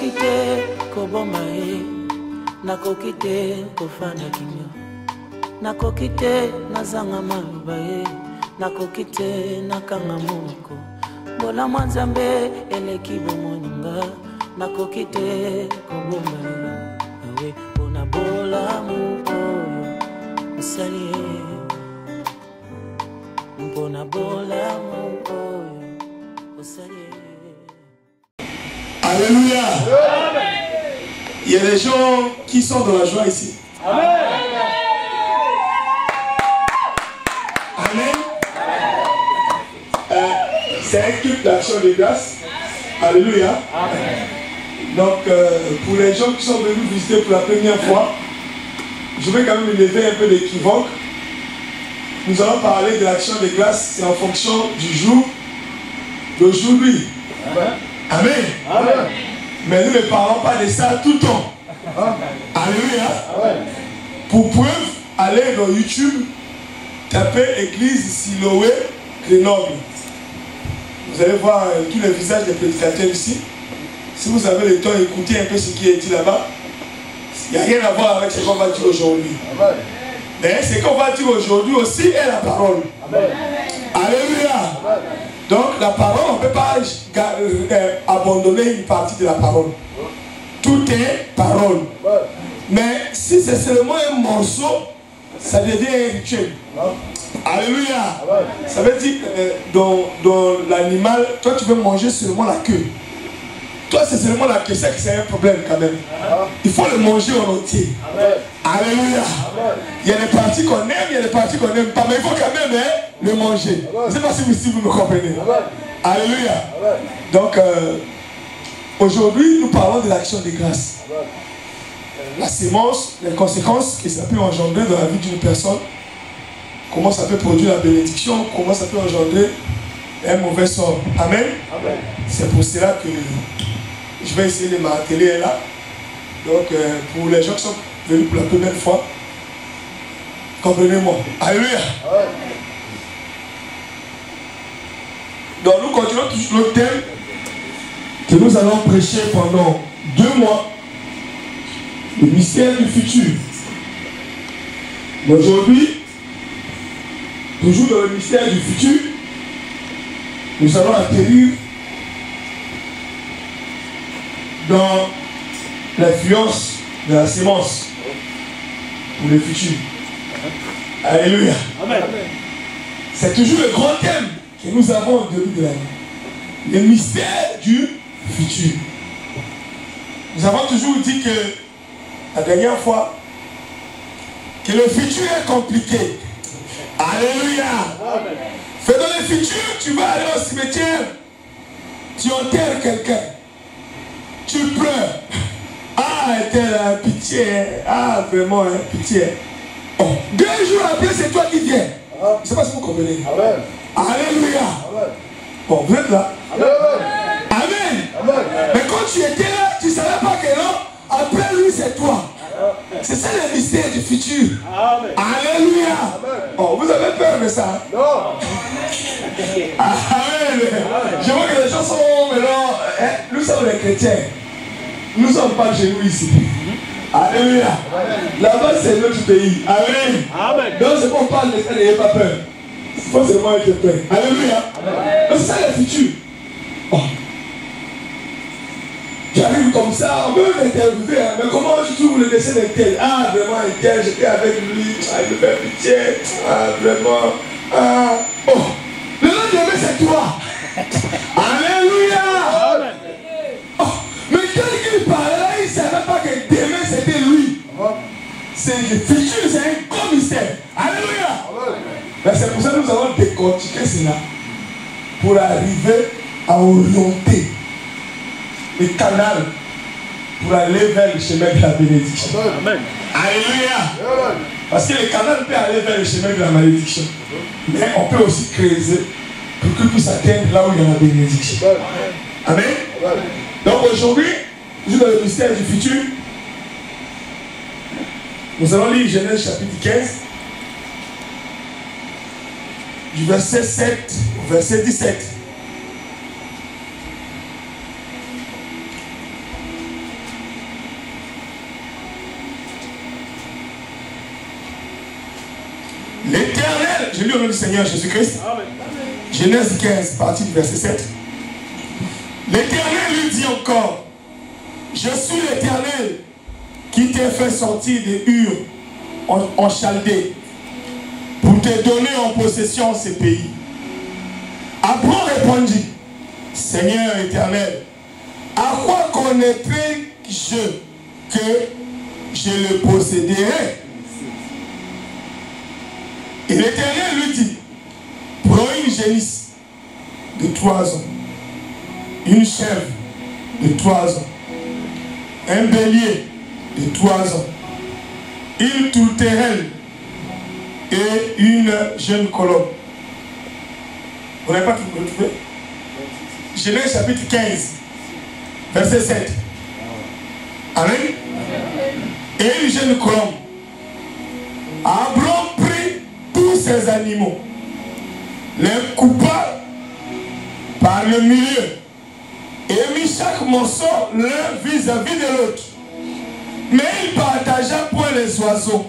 Nakokite kobomae, nakokite kofana kinyo, nakokite nazanga mabae, nakokite nakangamoko, bola mwanzambe eleki bomoninga, nakokite kobomae, awe bona bola muoyo, usalie, bona bola muoyo, usalie. Alléluia. Il y a des gens qui sont dans la joie ici. Amen. Amen. C'est un culte d'action de grâce. Alléluia. Amen. Donc, pour les gens qui sont venus visiter pour la première fois, je vais quand même lever un peu d'équivoque. Nous allons parler de l'action de grâce. C'est en fonction du jour d'aujourd'hui. Amen. Amen. Amen. Mais nous ne parlons pas de ça tout le temps. Alléluia. Amen. Pour preuve, allez dans YouTube, tapez Église Siloé Grenoble. Vous allez voir tous les visages des prédicateurs ici. Si vous avez le temps, écoutez un peu ce qui est dit là-bas. Il n'y a rien à voir avec ce qu'on va dire aujourd'hui. Mais ce qu'on va dire aujourd'hui aussi est la parole. Amen. Alléluia. Amen. Donc la parole, on ne peut pas abandonner une partie de la parole. Tout est parole. Mais si c'est seulement un morceau, ça devient un rituel. Alléluia. Ça veut dire que dans l'animal, toi tu veux manger seulement la queue. Toi c'est seulement la queue, c'est que c'est un problème quand même. Il faut le manger en entier. Alléluia. Il y a des parties qu'on aime, il y a des parties qu'on n'aime pas, mais il faut quand même le manger. Je ne sais pas si vous me comprenez. Alléluia. Donc, aujourd'hui, nous parlons de l'action de grâce. La sémence, les conséquences que ça peut engendrer dans la vie d'une personne, comment ça peut produire la bénédiction, comment ça peut engendrer un mauvais sort. Amen. C'est pour cela que je vais essayer de m'atteler là. Donc, pour les gens qui sont venus pour la première fois, comprenez-moi. Alléluia. Donc, nous continuons toujours le thème que nous allons prêcher pendant 2 mois. Le mystère du futur. Aujourd'hui, toujours dans le mystère du futur, nous allons atterrir dans l'influence de la sémence pour le futur. Alléluia. Amen. C'est toujours le grand thème que nous avons au début de l'année. Le mystère du futur. Nous avons toujours dit que la dernière fois que le futur est compliqué. Alléluia. Amen. Fait dans le futur, tu vas aller au cimetière, tu enterres quelqu'un, tu pleures. Ah, pitié. Ah, vraiment, pitié. Oh. 2 jours après, c'est toi qui viens. Je ne sais pas si vous comprenez. Amen. Alléluia. Amen. Bon, vous êtes là. Amen. Amen. Amen. Mais quand tu étais là, tu ne savais pas que non, après lui, c'est toi. C'est ça le mystère du futur. Amen. Alléluia. Amen. Oh, vous avez peur de ça? Non. Amen. Je vois que les gens sont maintenant. Nous sommes les chrétiens. Nous ne sommes pas chez nous ici. Alléluia. Là-bas, c'est notre pays. Amen. Amen. Donc, c'est qu'on parle de ça, n'ayez pas peur. Il faut seulement être prêt. Alléluia. Donc, c'est ça le futur. Oh. J'arrive comme ça, on veut m'interviewer, mais comment tu trouves le décès d'un tel? Ah, vraiment, un tel, j'étais avec lui, ah, il me fait pitié, ah, vraiment, ah, oh, le lendemain c'est toi. Alléluia. Amen. Oh, mais quand il parlait là, il ne savait pas que demain c'était lui. C'est le futur, c'est un gros mystère. Alléluia. Mais c'est pour ça que nous allons décortiquer cela, pour arriver à orienter le canal pour aller vers le chemin de la bénédiction. Amen. Alléluia. Parce que le canal peut aller vers le chemin de la malédiction. Mais on peut aussi creuser pour qu'il puisse atteindre là où il y a la bénédiction. Amen. Donc aujourd'hui, toujours dans le mystère du futur, nous allons lire Genèse chapitre 15, du verset 7 au verset 17. L'Éternel, je lis au nom du Seigneur Jésus-Christ. Genèse 15, partie du verset 7. L'Éternel lui dit encore, je suis l'Éternel qui t'ai fait sortir de Ur en Chaldée pour te donner en possession ce pays. Abraham répondit, Seigneur éternel, à quoi connaîtrai-je que je le posséderai? Et l'Éternel lui dit, prends une génisse de 3 ans, une chèvre de 3 ans, un bélier de 3 ans, une tourterelle et une jeune colombe. Vous n'avez pas tout retrouvé? Genèse chapitre 15, verset 7. Amen. Et une jeune colombe. Abraham prit tous ces animaux, les coupa par le milieu et mit chaque morceau l'un vis-à-vis de l'autre. Mais il partagea point les oiseaux.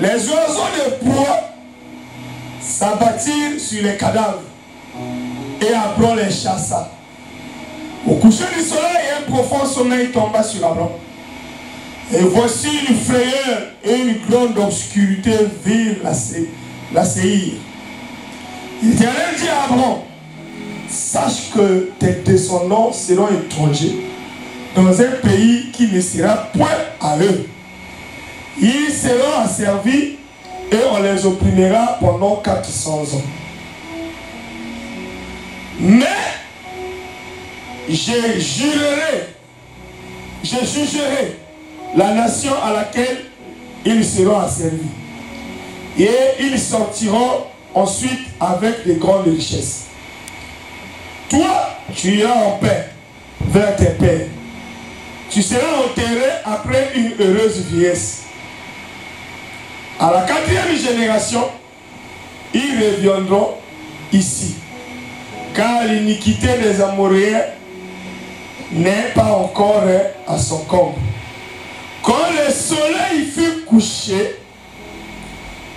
Les oiseaux de proie s'abattirent sur les cadavres et Abraham les chassa. Au coucher du soleil, un profond sommeil tomba sur Abraham. Et voici une frayeur et une grande obscurité virent l'assaillir. L'Éternel dit à Abraham, sache que tes descendants seront étrangers dans un pays qui ne sera point à eux. Ils seront asservis et on les opprimera pendant 400 ans. Mais je jugerai la nation à laquelle ils seront asservis. Et ils sortiront ensuite avec de grandes richesses. Toi, tu iras en paix vers tes pères. Tu seras enterré après une heureuse vieillesse. À la 4e génération, ils reviendront ici, car l'iniquité des Amoréens n'est pas encore à son comble. Quand le soleil fut couché,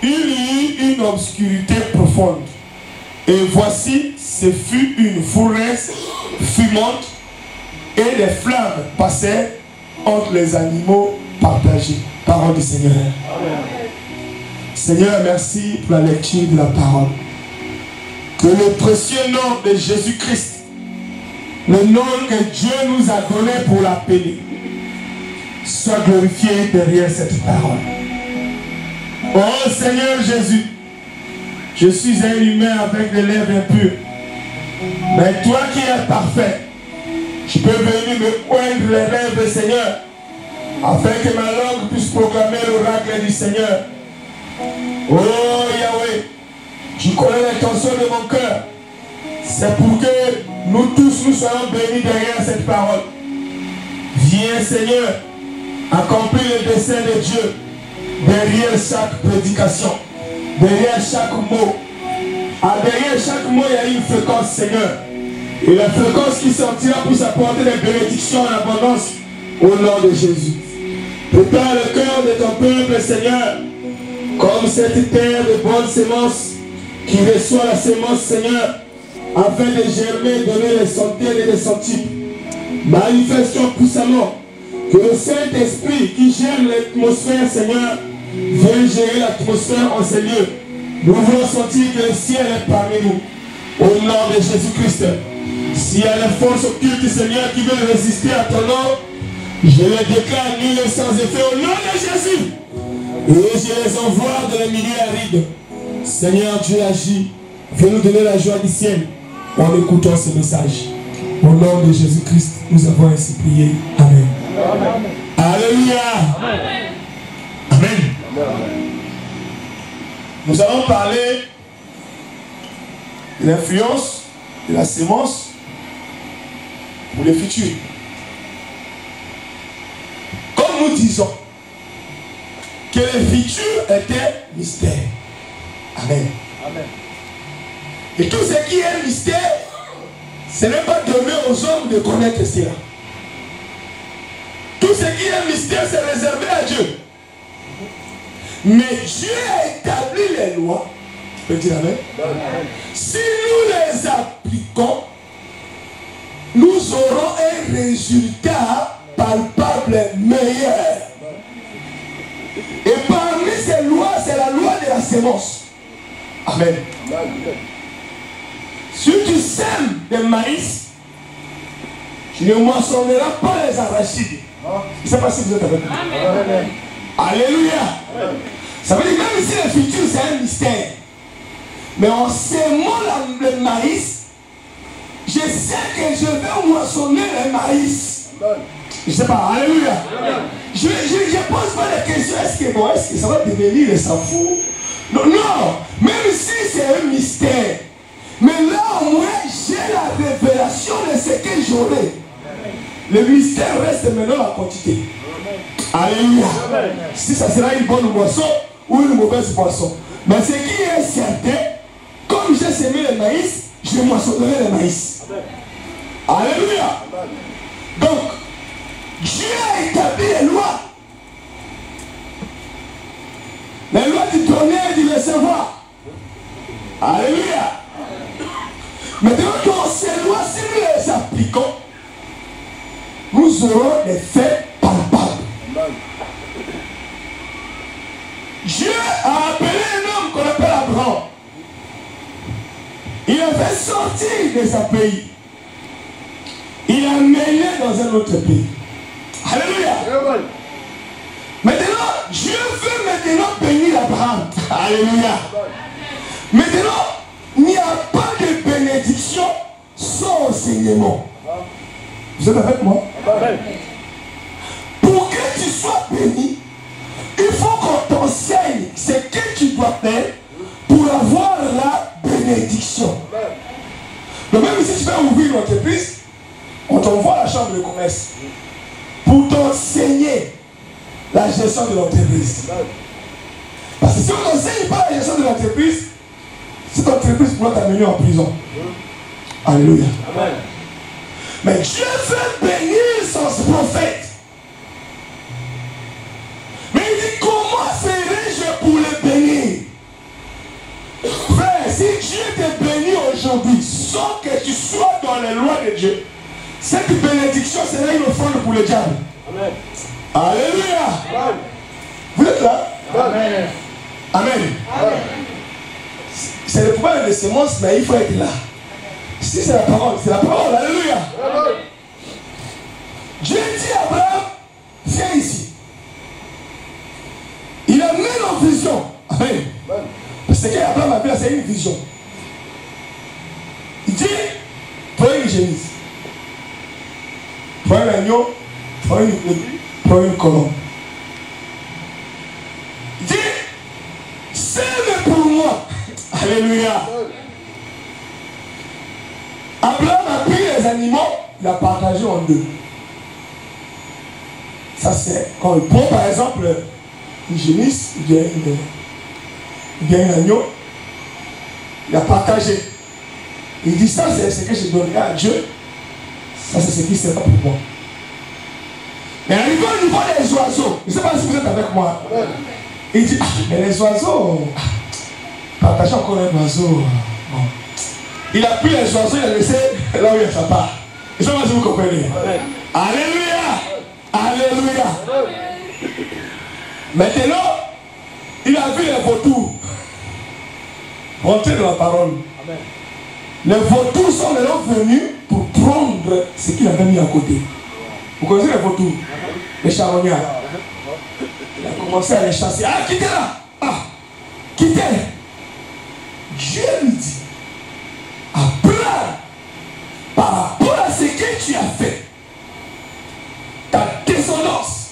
il y eut une obscurité profonde. Et voici, ce fut une fournaise fumante et des flammes passaient entre les animaux partagés. Parole du Seigneur. Amen. Seigneur, merci pour la lecture de la parole. Que le précieux nom de Jésus-Christ, le nom que Dieu nous a donné pour l'appeler, soit glorifié derrière cette parole. Oh Seigneur Jésus, je suis un humain avec des lèvres impures. Mais toi qui es parfait, je peux venir me oindre les lèvres, Seigneur, afin que ma langue puisse proclamer l'oracle du Seigneur. Oh Yahweh, tu connais l'intention de mon cœur. C'est pour que nous tous nous soyons bénis derrière cette parole. Viens Seigneur, accomplir le dessein de Dieu derrière chaque prédication, derrière chaque mot. Derrière chaque mot, il y a une fréquence, Seigneur. Et la fréquence qui sortira pour apporter des bénédictions en abondance au nom de Jésus. Prépare le cœur de ton peuple, Seigneur, comme cette terre de bonne sémence qui reçoit la sémence, Seigneur, afin de germer, donner les centaines et des centiples. Manifestons puissamment que le Saint-Esprit qui gère l'atmosphère, Seigneur, vienne gérer l'atmosphère en ces lieux. Nous voulons sentir que le ciel est parmi nous. Au nom de Jésus-Christ. S'il y a des forces occultes, Seigneur, qui veulent résister à ton nom, je les déclare nul et sans effet au nom de Jésus. Et je les envoie dans les milieux arides. Seigneur, Dieu agit. Viens nous donner la joie du ciel en écoutant ce message. Au nom de Jésus-Christ, nous avons ainsi prié. Amen. Amen. Alléluia. Amen. Amen. Amen. Nous allons parler de l'influence de la sémence pour le futur. Comme nous disons que le futur était mystère. Amen. Amen. Et tout ce qui est mystère, ce n'est pas donné aux hommes de connaître cela. Tout ce qui est mystère, c'est réservé à Dieu. Mais Dieu a établi les lois. Tu peux dire amen? Si nous les appliquons, nous aurons un résultat palpable meilleur. Et parmi ces lois, c'est la loi de la sémence. Amen. Si tu sèmes des maïs, tu ne moissonneras pas les arachides. Je ne sais pas si vous êtes avec moi. Alléluia. Ça veut dire même si le futur c'est un mystère. Mais en sémant le maïs, je sais que je vais moissonner le maïs. Je ne sais pas. Alléluia. Je ne pose pas la question, est-ce que ça va devenir, ça fout? Non, non. Même si c'est un mystère. Mais là au moins, j'ai la révélation de ce que j'aurai. Le mystère reste maintenant la quantité. Alléluia. Si ça sera une bonne boisson ou une mauvaise boisson. Mais ce qui est certain, comme j'ai semé le maïs, je moissonnerai le maïs. Alléluia. Donc, Dieu a établi les lois. Les lois du donner et du recevoir. Alléluia. Maintenant, dans ces lois, si nous les appliquons, nous aurons des faits palpables. Dieu a appelé un homme qu'on appelle Abraham. Il a fait sortir de sa pays. Il a mené dans un autre pays. Alléluia. Maintenant, Dieu veut maintenant bénir Abraham. Alléluia. Maintenant, il n'y a pas de bénédiction sans enseignement. Vous êtes avec moi? Pour que tu sois béni, il faut qu'on t'enseigne ce que tu dois faire pour avoir la bénédiction. Donc même si tu veux ouvrir une entreprise, on t'envoie à la chambre de commerce pour t'enseigner la gestion de l'entreprise. Parce que si on n'enseigne pas la gestion de l'entreprise, cette entreprise pourra t'amener en prison. Alléluia. Amen. Mais Dieu veut bénir son prophète. Mais il dit, comment ferai-je pour le bénir? Frère, si Dieu te bénit aujourd'hui, sans que tu sois dans les lois de Dieu, cette bénédiction sera une offrande pour le diable. Amen. Alléluia. Amen. Vous êtes là? Amen. Amen. Amen. C'est le problème de sémence, mais il faut être là. Si c'est la parole, c'est la parole. Alléluia. Amen. Dieu dit à Abraham, viens ici. Il a mis en vision. Amen. Parce qu'Abraham a vu, c'est une vision. Il dit, prends une génisse. Prends un agneau, prends une colombe. Il dit, sème pour moi. Alléluia. Abraham a pris les animaux, il a partagé en deux. Ça c'est quand il prend par exemple une génisse, il y a un agneau, il a partagé. Il dit ça c'est ce que je donnerai à Dieu, ça c'est ce qui sera pour moi. Mais arrivé au niveau des oiseaux, je ne sais pas si vous êtes avec moi. Il dit, mais les oiseaux, partager encore un oiseau. Bon. Il a pris les oiseaux, il a laissé là où il y a sa part. Et ça, si vous comprenez. Alléluia. Alléluia. Maintenant, il a vu les vautours rentrer dans la parole. Amen. Les vautours sont maintenant venus pour prendre ce qu'il avait mis à côté. Vous connaissez les vautours? Les charognards. Il a commencé à les chasser. Ah, quittez-la! Ah, quittez! Dieu lui dit, Abraham, par rapport à ce que tu as fait, ta descendance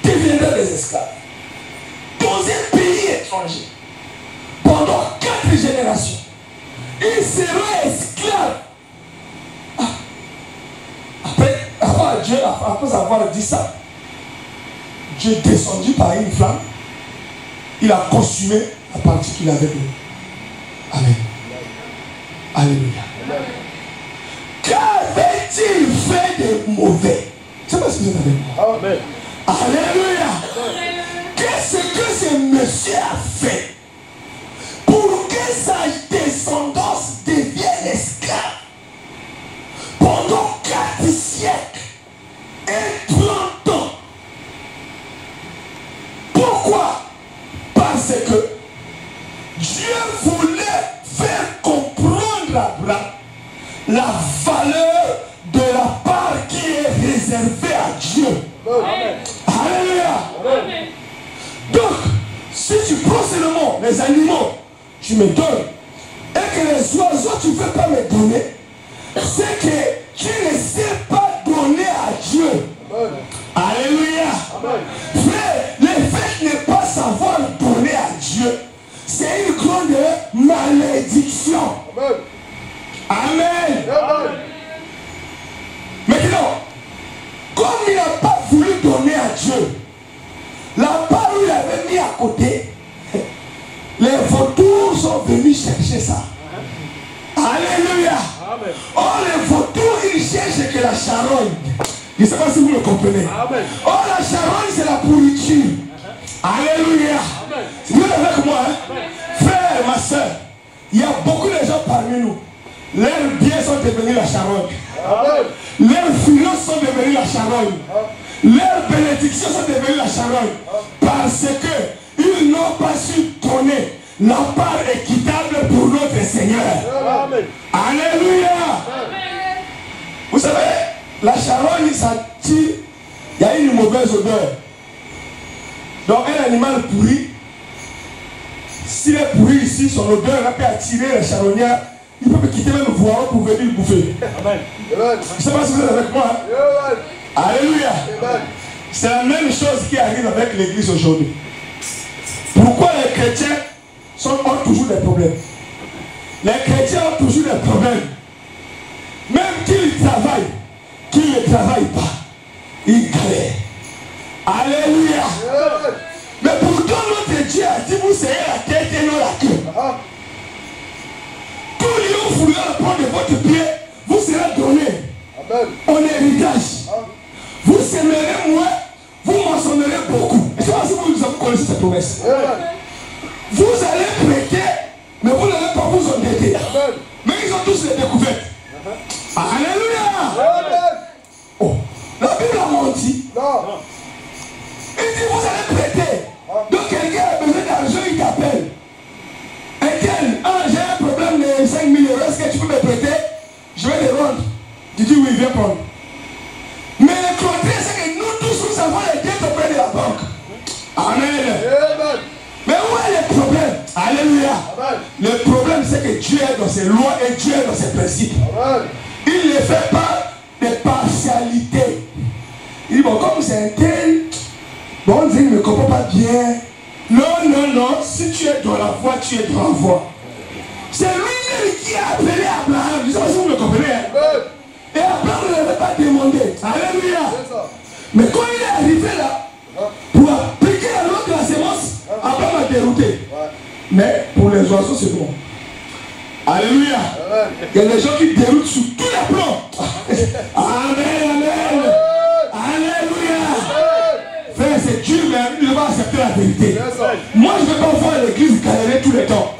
deviendra des esclaves dans un pays étranger pendant 4 générations. Ils seront esclaves. Après avoir dit ça, Dieu est descendu par une flamme. Il a consumé la partie qu'il avait donnée. Amen. Alléluia. Qu'avait-il fait de mauvais? Je ne sais pas si vous êtes avec moi. Amen. Alléluia. Qu'est-ce que ce monsieur a fait pour que sa descendance devienne esclave pendant 4 siècles et 30 ans. Pourquoi? Parce que Dieu voulait faire comprendre à Abraham la valeur de la part qui est réservée à Dieu. Amen. Alléluia. Amen. Donc, si tu prends seulement les animaux, tu me donnes, et que les oiseaux, tu ne veux pas me donner, c'est que tu ne sais pas donner à Dieu. Amen. Alléluia. Amen. Frère, le fait de ne pas savoir donner à Dieu, c'est une grande malédiction. Amen. Amen. Amen. Maintenant, comme il n'a pas voulu donner à Dieu, la part où il avait mis à côté, les vautours sont venus chercher ça. Alléluia. Amen. Oh, les vautours, ils cherchent que la charogne. Je ne sais pas si vous me comprenez. Amen. Oh, la charogne, c'est la pourriture. Alléluia. Amen. Vous êtes avec moi, hein? Frère, ma soeur, il y a beaucoup de gens parmi nous. Leurs biens sont devenus la charogne. Amen. Leurs finances sont devenues la charogne. Leurs bénédictions sont devenues la charogne. Parce qu'ils n'ont pas su donner la part équitable pour notre Seigneur. Amen. Alléluia. Amen. Vous savez, la charogne, ça tire. Il y a une mauvaise odeur. Donc un animal pourri, s'il est pourri ici, son odeur a pu attirer les charognards. Il peut quitter même le voir pour venir le bouffer. Amen. Je ne sais pas si vous êtes avec moi. Hein? Alléluia. C'est la même chose qui arrive avec l'église aujourd'hui. Pourquoi les chrétiens ont toujours des problèmes? Les chrétiens ont toujours des problèmes. Même qu'ils travaillent, qu'ils ne travaillent pas, ils galèrent. Alléluia. Mais pourtant notre Dieu a dit vous serez la tête et non la queue. Tout lion voulant prendre de votre pied, vous serez donné. Amen. En héritage. Vous sèmerez moins, vous moissonnerez beaucoup. Et je ne sais pas si vous connaissez cette promesse. Vous allez prêter, mais vous n'allez pas vous endetter. Mais ils ont tous les découvertes. Alléluia. Oh, la Bible a menti. Il dit vous allez prêter. Donc quelqu'un a besoin d'argent, il t'appelle. Etienne, j'ai un problème de 5 000 €, est-ce que tu peux me prêter? Je vais le rendre. Tu dis oui, viens prendre. Mais le contraire, c'est que nous tous, nous avons les dettes auprès de la banque. Amen. Mais où est le problème? Alléluia. Amen. Le problème, c'est que Dieu est dans ses lois et Dieu est dans ses principes. Amen. Il ne fait pas de partialité. Il dit, bon, comme c'est un tel, bon, on dit, il ne me comprend pas bien. Non, non, non, si tu es dans la voie, tu es dans la voie. C'est lui-même qui a appelé Abraham. Je ne sais pas si vous me comprenez. Hein? Et Abraham ne l'avait pas demandé. Alléluia. Mais quand il est arrivé là, pour appliquer la loi de la sémence, Abraham a dérouté. Mais pour les oiseaux, c'est bon. Alléluia. Il y a des gens qui déroutent sur tous les plans. Amen, amen. Alléluia. Frère, c'est Dieu, mais il va accepter la vérité. Moi, je ne vais pas voir l'église galérer tous les temps.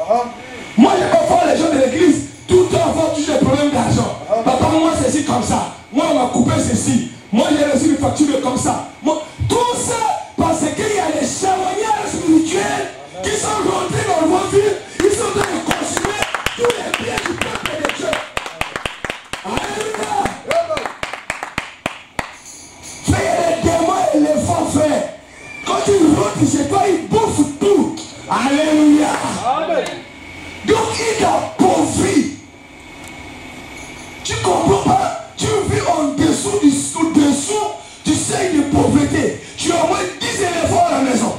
Moi, je ne vais pas voir les gens de l'église tout le temps avoir toujours des problèmes d'argent. Papa, moi, c'est ci comme ça. Moi, on m'a coupé ceci. Moi, j'ai reçu une facture comme ça. Moi, tout ça, parce qu'il y a des charognards spirituels qui sont rentrés dans vos vies. Ils sont en train de consommer tous les biens du peuple de Dieu. Alléluia. Frère, il y a des démons et les éléphants, frère. Quand ils rentrent chez toi, ils bouffent tout. Alléluia. Amen. Donc il t'appauvrit. Tu ne comprends pas? Tu vis en dessous du seuil de pauvreté. Tu as au moins 10 éléphants à la maison.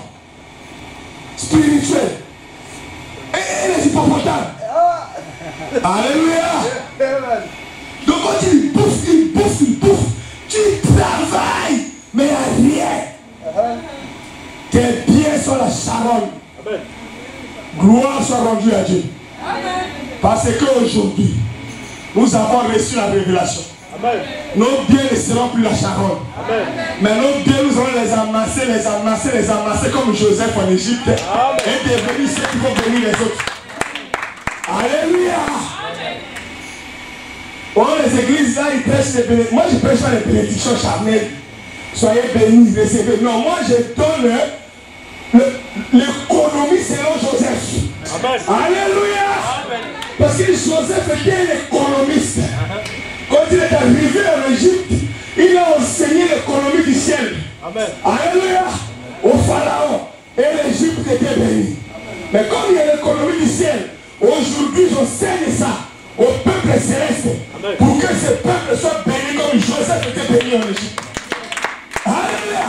Spirituel. Et les hippopotames. Alléluia. Donc quand il bouffe. Tu travailles, mais il n'y a rien. Tes biens sont la charogne. Amen. Gloire soit rendue à Dieu. Amen. Parce qu'aujourd'hui, nous avons reçu la révélation. Nos biens ne seront plus la Charonne. Mais nos biens, nous allons les amasser comme Joseph en Égypte. Et devenir ceux qui vont bénir les autres. Alléluia. Oh, les églises là, ils prêchent les bénédictions. Moi, je ne prêche pas les bénédictions charnelles. Soyez bénis, recevez. Non, moi, je donne l'économie selon Joseph. Amen. Alléluia. Amen. Parce que Joseph était un économiste. Quand il est arrivé en Égypte, il a enseigné l'économie du ciel. Amen. Alléluia. Au pharaon. Et l'Égypte était bénie. Mais comme il y a l'économie du ciel, aujourd'hui j'enseigne ça au peuple céleste. Amen. Pour que ce peuple soit béni comme Joseph était béni en Égypte. Alléluia.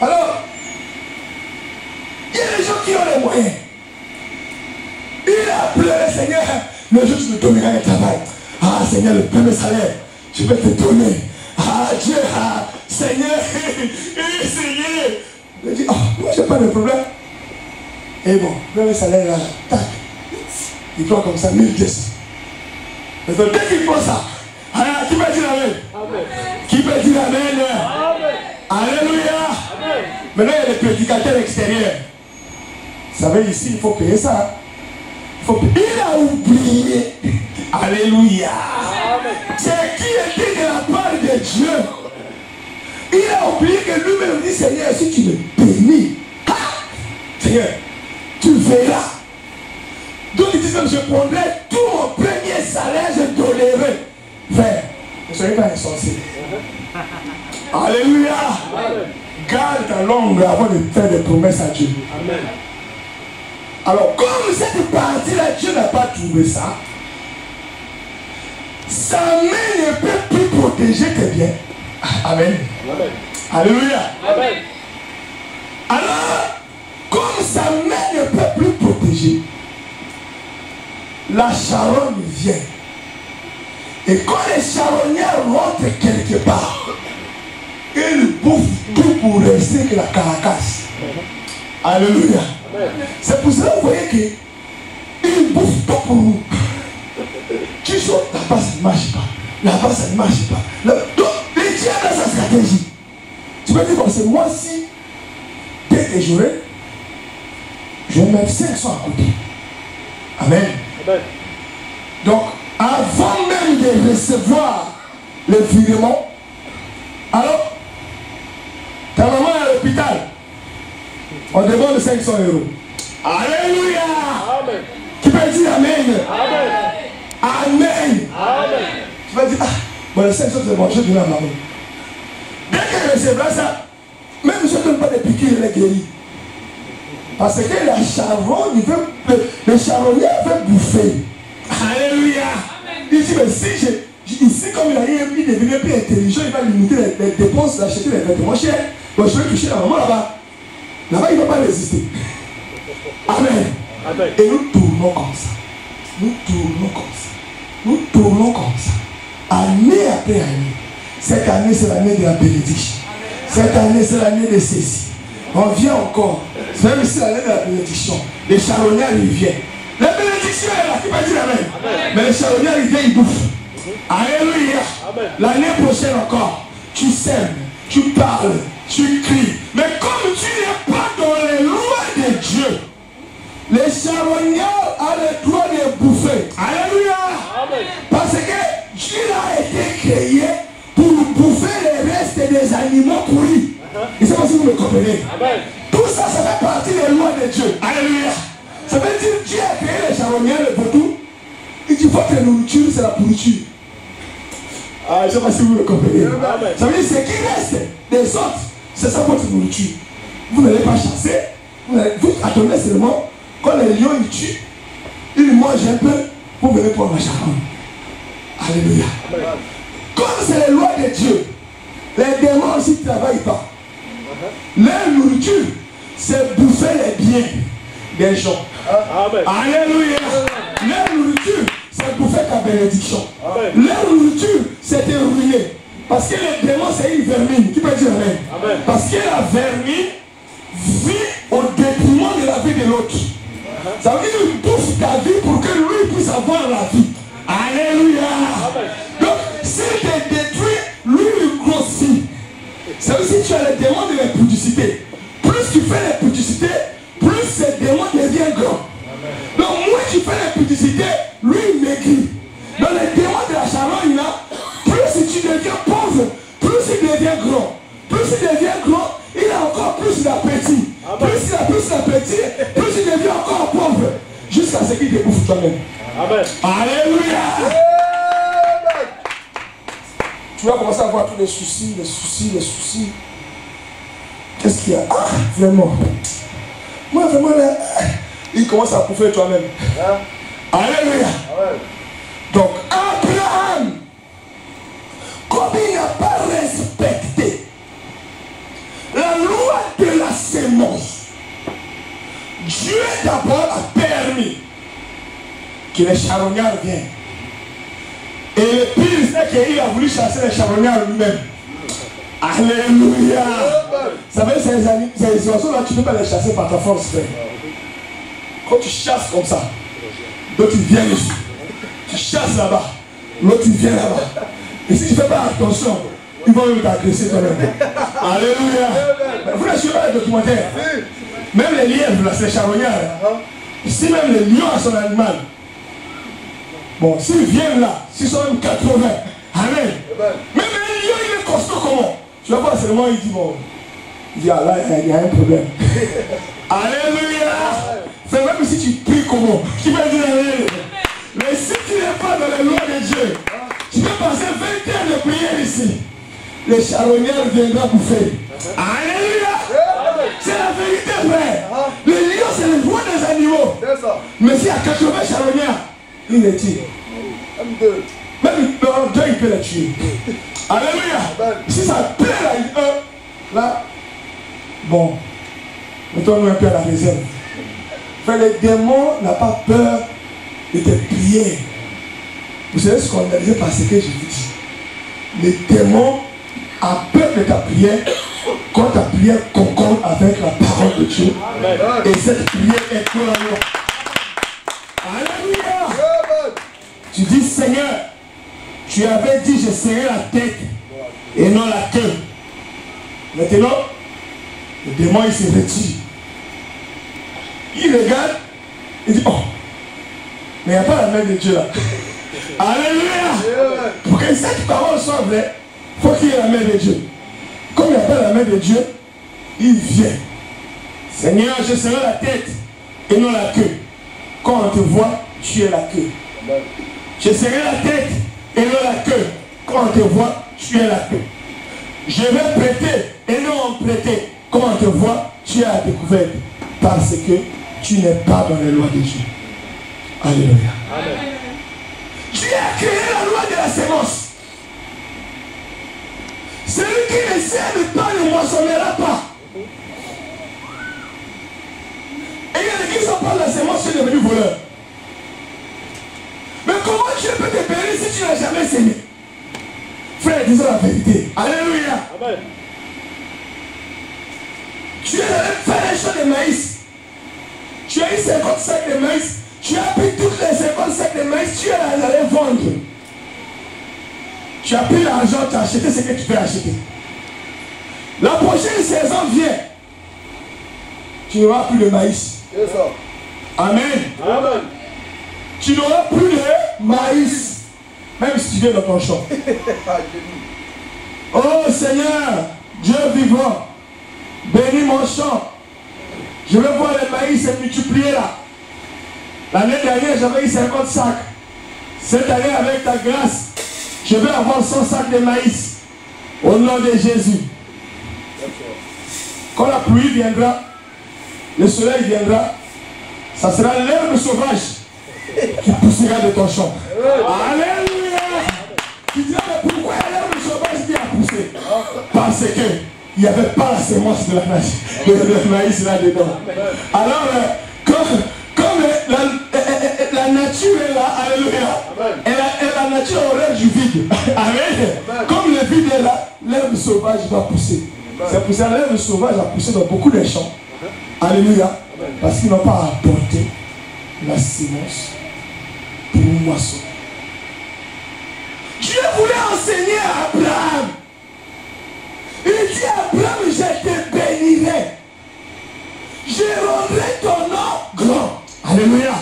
Alors, il y a des gens qui ont les moyens. Il a pleuré, Seigneur, le jour où tu me donneras un travail. Ah, Seigneur, le premier salaire, je vais te donner. Ah, Dieu, ah, Seigneur, Seigneur. Il dit, oh, moi, je n'ai pas de problème. Et bon, le premier salaire, là, tac. Il prend comme ça, 1200. Mais dès qu'il prend ça, alors, qui va dire Amen? Amen. Qui va dire Amen? Amen. Alléluia. Amen. Maintenant, il y a des prédicateurs extérieurs. Vous savez, ici, il faut payer ça. Il a oublié. Alléluia. C'est qui était de la part de Dieu. Il a oublié que lui-même dit, Seigneur, si tu me bénis, Seigneur, tu verras. Donc il dit, je prendrai tout mon premier salaire, je donnerai. Frère, ne soyez pas insensé. Alléluia. Garde ta langue avant de faire des promesses à Dieu. Amen. Alors, comme cette partie-là, Dieu n'a pas trouvé ça, sa main ne peut plus protéger tes biens. Amen. Amen. Alléluia. Amen. Alors, comme sa main ne peut plus protéger, la charogne vient. Et quand les charognards rentrent quelque part, ils bouffent tout pour rester que la caracasse. Alléluia. C'est pour cela que vous voyez qu'ils bouffent tout pour nous. Tu sautes, là-bas ça ne marche pas. Là-bas ça ne marche pas. Donc, les dieux dans sa stratégie. Tu peux dire, bon, c'est moi si, dès que j'aurai, je vais mettre 500 à côté. Amen. Amen. Donc, avant même de recevoir le virement, alors, ta maman est à l'hôpital. On demande 500 €. Alléluia. Amen. Tu peux dire Amen. Amen. Amen. Amen. Tu vas dire, ah, bon, les 500 c'est bon, je donne à maman. Dès qu'elle recevra ça, même si je ne donne pas de piqûres, elle est guérie. Parce que la charogne, le charognard veut bouffer. Alléluia. Amen. Il dit, mais si ici, comme il devient plus intelligent, il va limiter les dépenses d'acheter les vêtements chers. Donc je vais toucher la maman là-bas. Là-bas, il ne va pas résister. Amen. Amen. Et nous tournons comme ça. Nous tournons comme ça. Nous tournons comme ça. Année après année. Cette année, c'est l'année de la bénédiction. Cette année, c'est l'année de ceci. On vient encore. C'est même ici l'année de la bénédiction. Les charognards, ils viennent. La bénédiction est là. Qui va dire Amen. Amen. Mais les charognards, ils viennent, ils bouffent. Alléluia. L'année prochaine encore, tu sèmes, tu parles, tu cries. Mais comme tu n'es pas dans les lois de Dieu, les charognards ont le droit de bouffer. Alléluia. Amen. Parce que Dieu a été créé pour bouffer les restes des animaux pourris. Je ne sais pas si vous me comprenez. Amen. Tout ça, ça fait partie des lois de Dieu. Alléluia. Ça veut dire que Dieu a créé les charognards, le vaudou. Il dit votre nourriture, c'est la pourriture. Ah, je ne sais pas si vous me comprenez. Amen. Ça veut dire que ce qui reste des autres, c'est ça votre nourriture. Vous n'allez pas chasser. Vous attendez seulement. Quand les lions ils tuent, ils mangent un peu pour venir prendre la charogne. Alléluia. Amen. Comme c'est les lois de Dieu, les démons aussi ne travaillent pas. Leur nourriture, c'est bouffer les biens des gens. Amen. Alléluia. Leur nourriture, c'est bouffer ta bénédiction. Amen. Leur nourriture, c'est te ruiner. Parce que les démons, c'est une vermine. Qui peut dire Amen? Amen. Parce que la vermine vit au détriment de la vie de l'autre. Ça veut dire qu'il bouffe ta vie pour que lui puisse avoir la vie. Alléluia. Amen. Donc, tu fais les publicités, plus ce démon devient grand. Donc moins tu fais les publicités, lui il maigrit. Donc les démons de la charogne là, plus tu deviens pauvre, plus il devient grand. Plus il devient grand, il a encore plus d'appétit. Plus il a plus d'appétit, plus il devient encore pauvre. Jusqu'à ce qu'il te bouffe toi-même. Amen. Alléluia. Tu vas commencer à avoir tous les soucis, les soucis. Qu'est-ce qu'il y a? Ah, vraiment. Moi, vraiment, là, il commence à bouffer toi-même. Alléluia. Donc, Abraham, comme il n'a pas respecté la loi de la sémence, Dieu d'abord a permis que les charognards viennent. Et le pire, c'est qu'il a voulu chasser les charognards lui-même. Alléluia. Vous savez, ces oiseaux-là, tu ne peux pas les chasser par ta force, frère. Quand tu chasses comme ça, l'autre il vient ici. Tu chasses là-bas, l'autre il vient là-bas. Et si tu ne fais pas attention, ils vont t'agresser toi-même. Alléluia. Vous ne suivez pas les documentaires. Même les lièvres, là, c'est les charognards. Si même les lions à son animal, bon, s'ils viennent là, s'ils sont même 80, amen. Même un lion, il est costaud comment? Tu vas voir seulement, il dit, bon, il dit, ah là, il y a un problème. Alléluia. C'est même si tu pries comment? Tu vas dire, mais si tu n'es pas dans les lois de Dieu, tu peux passer 20 heures de prière ici. Les charognards viendront bouffer. Alléluia. C'est la vérité, frère. Le lion, c'est le roi des animaux. Mais s'il y a 80 charognards, il les tire. Même Dieu, il peut les tuer. Alléluia. Si ça plaît là, bon, mettons-nous un peu à la réserve. Frère, le démon n'a pas peur de tes prières. Vous savez ce qu'on a dit parce que je vous dis. Le démon a peur de ta prière quand ta prière concorde avec la parole de Dieu. Et cette prière est pour la loi. Alléluia. Tu dis, Seigneur, tu avais dit, je serai la tête et non la queue. Maintenant, le démon, il se retire. Il regarde, il dit, oh, mais il n'y a pas la main de Dieu là. Alléluia. Pour que cette parole soit vraie, il faut qu'il y ait la main de Dieu. Comme il n'y a pas la main de Dieu, il vient. Seigneur, je serai la tête et non la queue. Quand on te voit, tu es la queue. Je serai la tête et non la queue. Quand on te voit, tu es la queue. Je vais prêter et non prêter. Quand on te voit, tu es à découverte. Parce que tu n'es pas dans les lois de Dieu. Alléluia. Amen. Dieu a créé la loi de la sémence. Celui qui ne sème pas ne moissonnera pas. Et il y en a qui sont pas de la sémence, tu es devenu voleur. Mais comment Dieu peut te bénir si tu n'as jamais sémé? Frère, disons la vérité. Alléluia. Amen. Tu es allé faire un champ de maïs. Tu as eu 50 sacs de maïs. Tu as pris toutes les 50 sacs de maïs. Tu es allé vendre. Tu as pris l'argent, tu as acheté ce que tu peux acheter. La prochaine saison vient. Tu n'auras plus de maïs. Amen. Amen. Tu n'auras plus de maïs. Même si tu viens dans ton champ. Oh Seigneur, Dieu vivant, bénis mon champ. Je vais voir les maïs se multiplier là. L'année dernière, j'avais eu 50 sacs. Cette année, avec ta grâce, je vais avoir 100 sacs de maïs. Au nom de Jésus. Quand la pluie viendra, le soleil viendra, ça sera l'herbe sauvage qui poussera de ton champ. Alléluia. Tu diras, mais pourquoi l'herbe sauvage qui a poussé? Parce que il n'y avait pas la sémence de la maïs là-dedans. Alors, comme la nature est là, alléluia, et la nature aurait du vide. Amen. Comme le vide est là, l'herbe sauvage va pousser. C'est pour ça que l'herbe sauvage a poussé dans beaucoup de champs. Alléluia. Parce qu'ils n'ont pas apporté la sémence pour une moisson. Dieu voulait enseigner à Abraham. Il dit à Abraham, je te bénirai. je rendrai ton nom grand. Alléluia.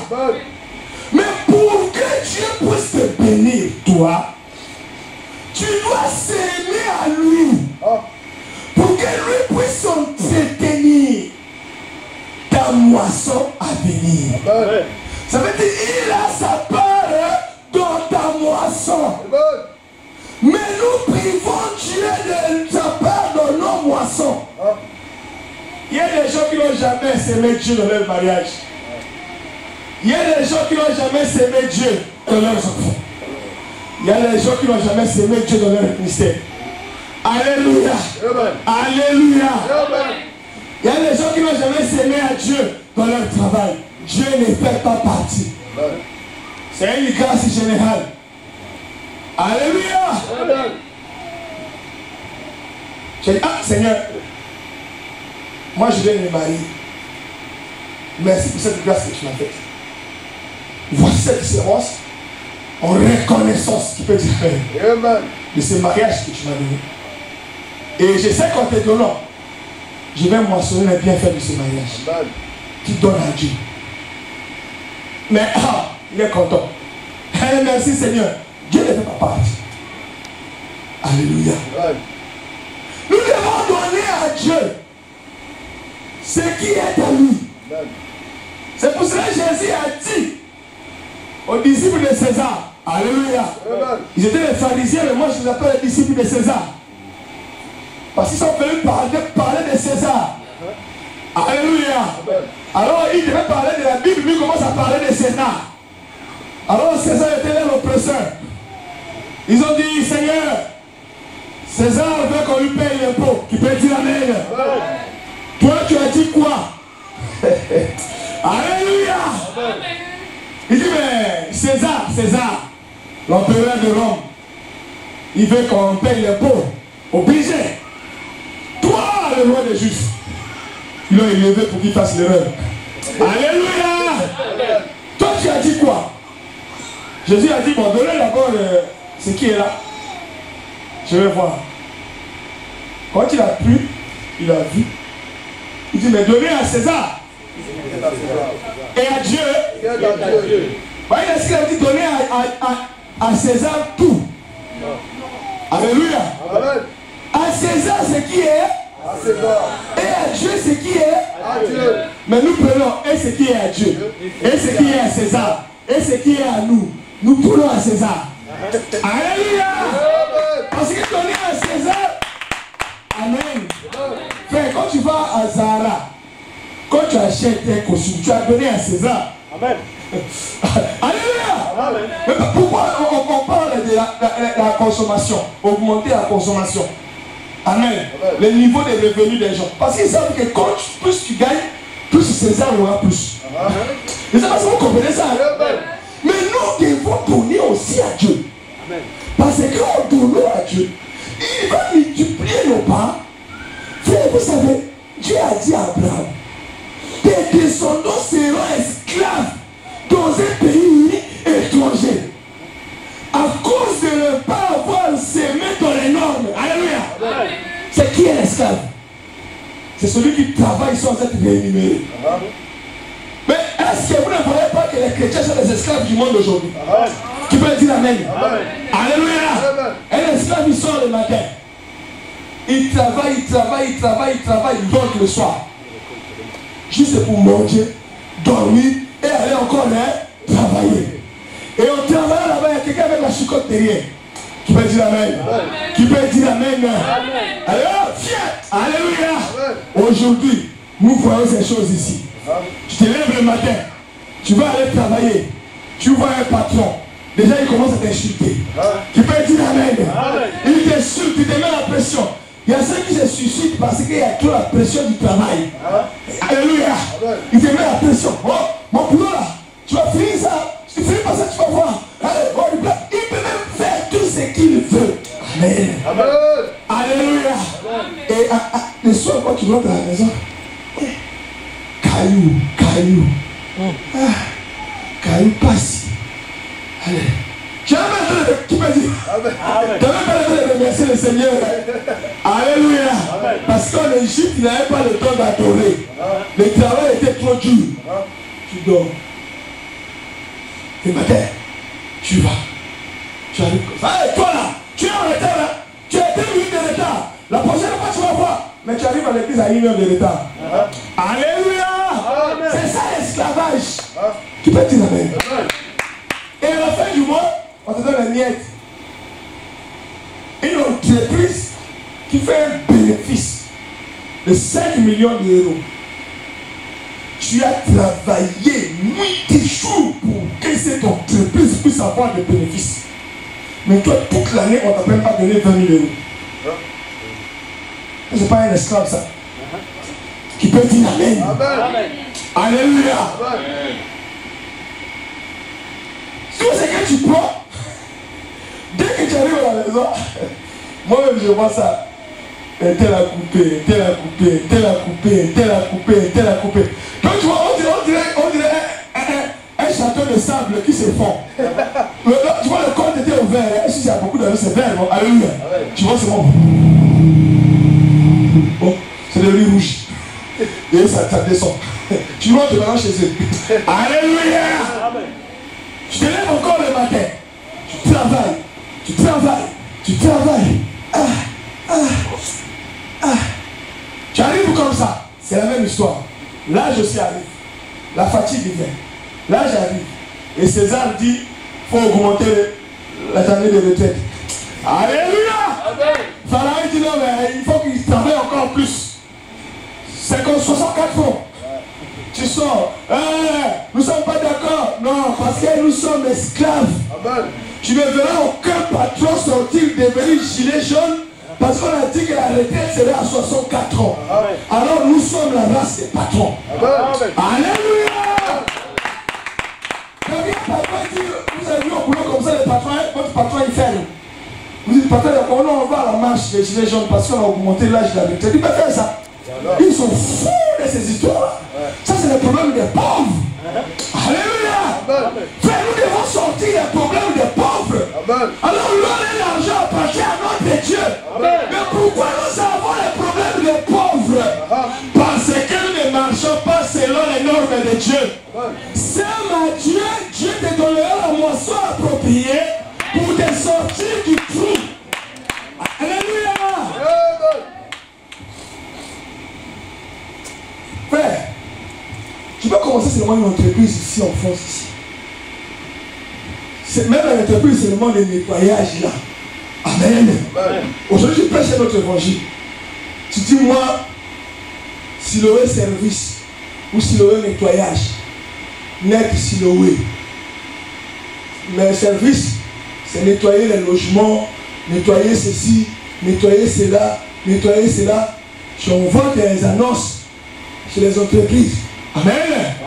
Mais pour que Dieu puisse te bénir, toi, tu dois s'aimer à lui. Pour que lui puisse entretenir ta moisson à venir. Ça veut dire qu'il a sa part dans ta moisson. Mais nous privons Dieu de sa part dans nos moissons. Il y a des gens qui n'ont jamais s'aimé Dieu dans leur mariage. Il y a des gens qui n'ont jamais s'aimé Dieu dans leurs enfants. Il y a des gens qui n'ont jamais s'aimé Dieu dans leur ministère. Alléluia. Alléluia. Il y a des gens qui n'ont jamais s'aimé à Dieu dans leur travail. Dieu ne fait pas partie. C'est une grâce générale. Alléluia. J'ai dit, ah Seigneur, moi je viens de me marier. Merci pour cette grâce que tu m'as faite. Voici cette différence en reconnaissance, tu peux dire, de ce mariage que tu m'as donné. Et je sais qu'en te donnant, je vais moissonner les bienfaits de ce mariage. Tu donnes à Dieu. Mais il est content. Eh, merci Seigneur. Dieu ne fait pas partie. Alléluia. Nous devons donner à Dieu ce qui est à lui. C'est pour cela que Jésus a dit aux disciples de César. Alléluia. Ils étaient les pharisiens, mais moi je les appelle les disciples de César. Parce qu'ils sont venus parler de César. Alléluia. Alors ils devaient parler de la Bible, lui commence à parler de César. Alors César était leur oppresseur. Ils ont dit, Seigneur, César veut qu'on lui paye l'impôt. Qui peut dire amen? Toi tu as dit quoi? Alléluia. Il dit, mais César, l'empereur de Rome, il veut qu'on paye l'impôt. Obligé. Toi, le roi des Juifs, ils l'ont élevé pour qu'il fasse l'erreur. Alléluia. Toi, tu as dit quoi? Jésus a dit, bon, donnez d'abord ce qui est là. Je vais voir. Quand il a pris, il a vu. Il dit, mais donnez à César. Et à Dieu. Voyez ce qu'il a dit, donner à César tout. Alléluia. À César ce qui est. Et à Dieu ce qui est. Mais nous prenons et ce qui est à Dieu. Et ce qui est à César. Et ce qui est à nous. Nous prenons à César. Alléluia. Parce que donner à César. Amen. Frère, quand tu vas à Zara, quand tu achètes tes costumes, tu as donné à César. Amen. Alléluia. Amen. Mais pourquoi on parle de la consommation, augmenter la consommation? Amen. Amen. Le niveau des revenus des gens. Parce qu'ils savent que quand plus tu gagnes, plus César aura plus. Amen. Et c'est parce que vous comprenez ça. Amen. Mais nous devons donner aussi à Dieu. Amen. Parce qu'en donnant à Dieu, il va multiplier nos parts. Frère, vous savez, Dieu a dit à Abraham, tes descendants seront esclaves dans un pays étranger. À cause de ne pas avoir semé dans les normes. Alléluia. C'est qui est l'esclave? C'est celui qui travaille sans être rémunéré. Mais est-ce que vous ne voyez pas que les chrétiens sont les esclaves du monde aujourd'hui? Tu peux dire amen. Alléluia. Un esclave, il sort le matin. Il travaille, il dort le soir. Juste pour manger, dormir et aller encore travailler. Et on travaille là-bas, il y a quelqu'un avec la chicotte derrière. Qui peut dire amen? Qui peut dire amen? Alors, viens. Alléluia. Aujourd'hui, nous voyons ces choses ici. Tu te lèves le matin, tu vas aller travailler, tu vois un patron, déjà il commence à t'insulter. Tu peux dire amen. Il t'insulte, il te met la pression. Il y a ceux qui se suicident parce qu'il y a trop la pression du travail. Alléluia. Il te met la pression. Oh, mon boulot là, tu vas finir ça. Si tu finis par ça, tu vas voir. Allez, oh, il peut même faire tout ce qu'il veut. Amen. Alléluia. Et le soir, quand tu rentres à la maison, caillou passe. Allez. Tu as même qui peut dire. Tu as même pas le remercier le Seigneur. Alléluia. Parce qu'en Égypte, il n'avait pas le temps d'adorer. Le travail était trop dur. Tu dors. Et matin, tu vas. Tu arrives comme ça. Hey, toi là, tu es en retard là. Tu as 2 minutes de retard. La prochaine fois, tu vas voir. Mais tu arrives à l'église à 1 heure de retard. Alléluia. C'est ça l'esclavage. Tu peux dire amen. Et à la fin du mois, on te donne la miette. Une entreprise qui fait un bénéfice de 5 millions d'euros. Tu as travaillé nuit et jour pour que cette entreprise puisse avoir des bénéfices. Mais toi, toute l'année, on ne t'a même pas donné 20 000 euros. Ce n'est pas un esclave, ça. Qui peut dire amen. Amen. Alléluia. Amen. Tout ce que tu prends, dès que tu arrives à la maison, moi-même je vois ça. Et tel a coupé, tel a coupé, tel a coupé, tel a coupé, tel a coupé. Donc tu vois, on dirait un château de sable qui se fond. Tu vois, le compte était ouvert. Si il y a beaucoup d'argent, c'est vert. Alléluia. Tu vois, c'est bon. Bon, c'est le riz rouge. Et ça descend. Tu rentres maintenant chez eux. Alléluia. Tu te lèves encore le matin. Tu travailles. Tu travailles. Tu travailles. Tu arrives comme ça. C'est la même histoire. Là, je suis arrivé. La fatigue vient. Là, j'arrive. Et César dit, il faut augmenter la journée de retraite. Alléluia. Pharaon dit non, mais il faut qu'il travaille encore plus. 64 francs. Tu sors. Nous ne sommes pas d'accord. Non, parce que nous sommes esclaves. Amen. Tu ne verras aucun patron sortir devenir gilet jaune parce qu'on a dit que la retraite serait à 64 ans. Amen. Alors nous sommes la race des patrons. Amen. Alléluia. Quand un patron dit, vous avez vu au boulot comme ça, le patron, votre patron il ferme. Vous dites, patron, on va à la marche des gilets jaunes parce qu'on a augmenté l'âge de la retraite. Il peut faire ça. Ils sont fous de ces histoires. Ça, c'est le problème des pauvres. Alléluia. Frère, nous devons sortir les problèmes des pauvres. Alors, l'or et l'argent appartiennent à notre Dieu. Mais pourquoi nous avons les problèmes des pauvres? Parce que nous ne marchons pas selon les normes de Dieu. Sème à Dieu, Dieu te donnera la moisson appropriée pour te sortir du trou. Alléluia. Frère, tu peux commencer seulement une entreprise ici en France. Ici. Même l'entreprise, c'est seulement le nettoyage là. Amen. Aujourd'hui, tu prêches notre évangile. Tu dis, moi, Siloé service ou Siloé nettoyage, net Siloé. Mais service, c'est nettoyer les logements, nettoyer ceci, nettoyer cela, nettoyer cela. Je envoie des annonces chez les entreprises. Amen.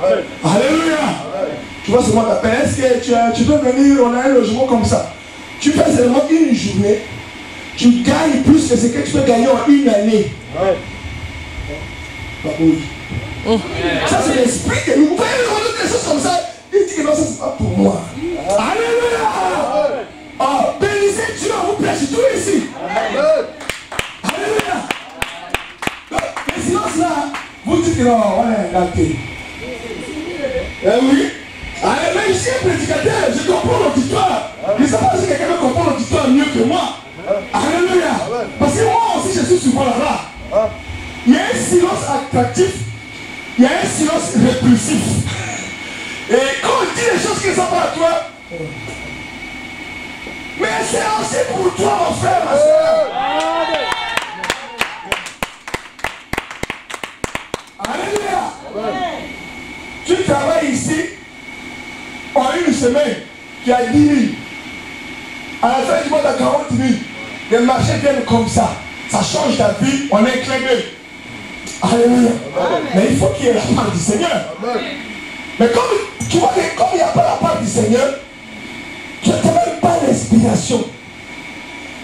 Amen. Alléluia. Amen. Tu vois, c'est moi qui t'appelle. Est-ce que tu peux venir, on a un logement comme ça. Tu fais seulement une journée. Tu gagnes plus que ce que tu peux gagner en une année. Amen. Bah, oui. Ça, c'est l'esprit que nous pouvons regarder des choses comme ça. Il dit que non, ça, c'est pas pour moi. Alléluia. Oh, bénissez Dieu, vous prêchez tout ici. Amen. Alléluia. Le silence là. Vous dites que non, on est gâté. Eh oui. Allez, mais je suis un prédicateur, je comprends l'auditoire. Je ne sais pas si quelqu'un comprend l'auditoire mieux que moi. Alléluia. Parce que moi aussi, je suis souvent là-bas. Il y a un silence attractif, il y a un silence répulsif. Et quand on dit les choses qui ne sont pas à toi, mais c'est aussi pour toi, mon frère, ma soeur. Alléluia. Tu travailles ici en une semaine, tu as 10 000. À la fin du mois, tu as 40 000. Les marchés viennent comme ça. Ça change ta vie, on est un clin d'œil. Alléluia. Mais il faut qu'il y ait la part du Seigneur. Amen. Mais comme tu vois que comme il n'y a pas la part du Seigneur, tu n'as même pas l'inspiration.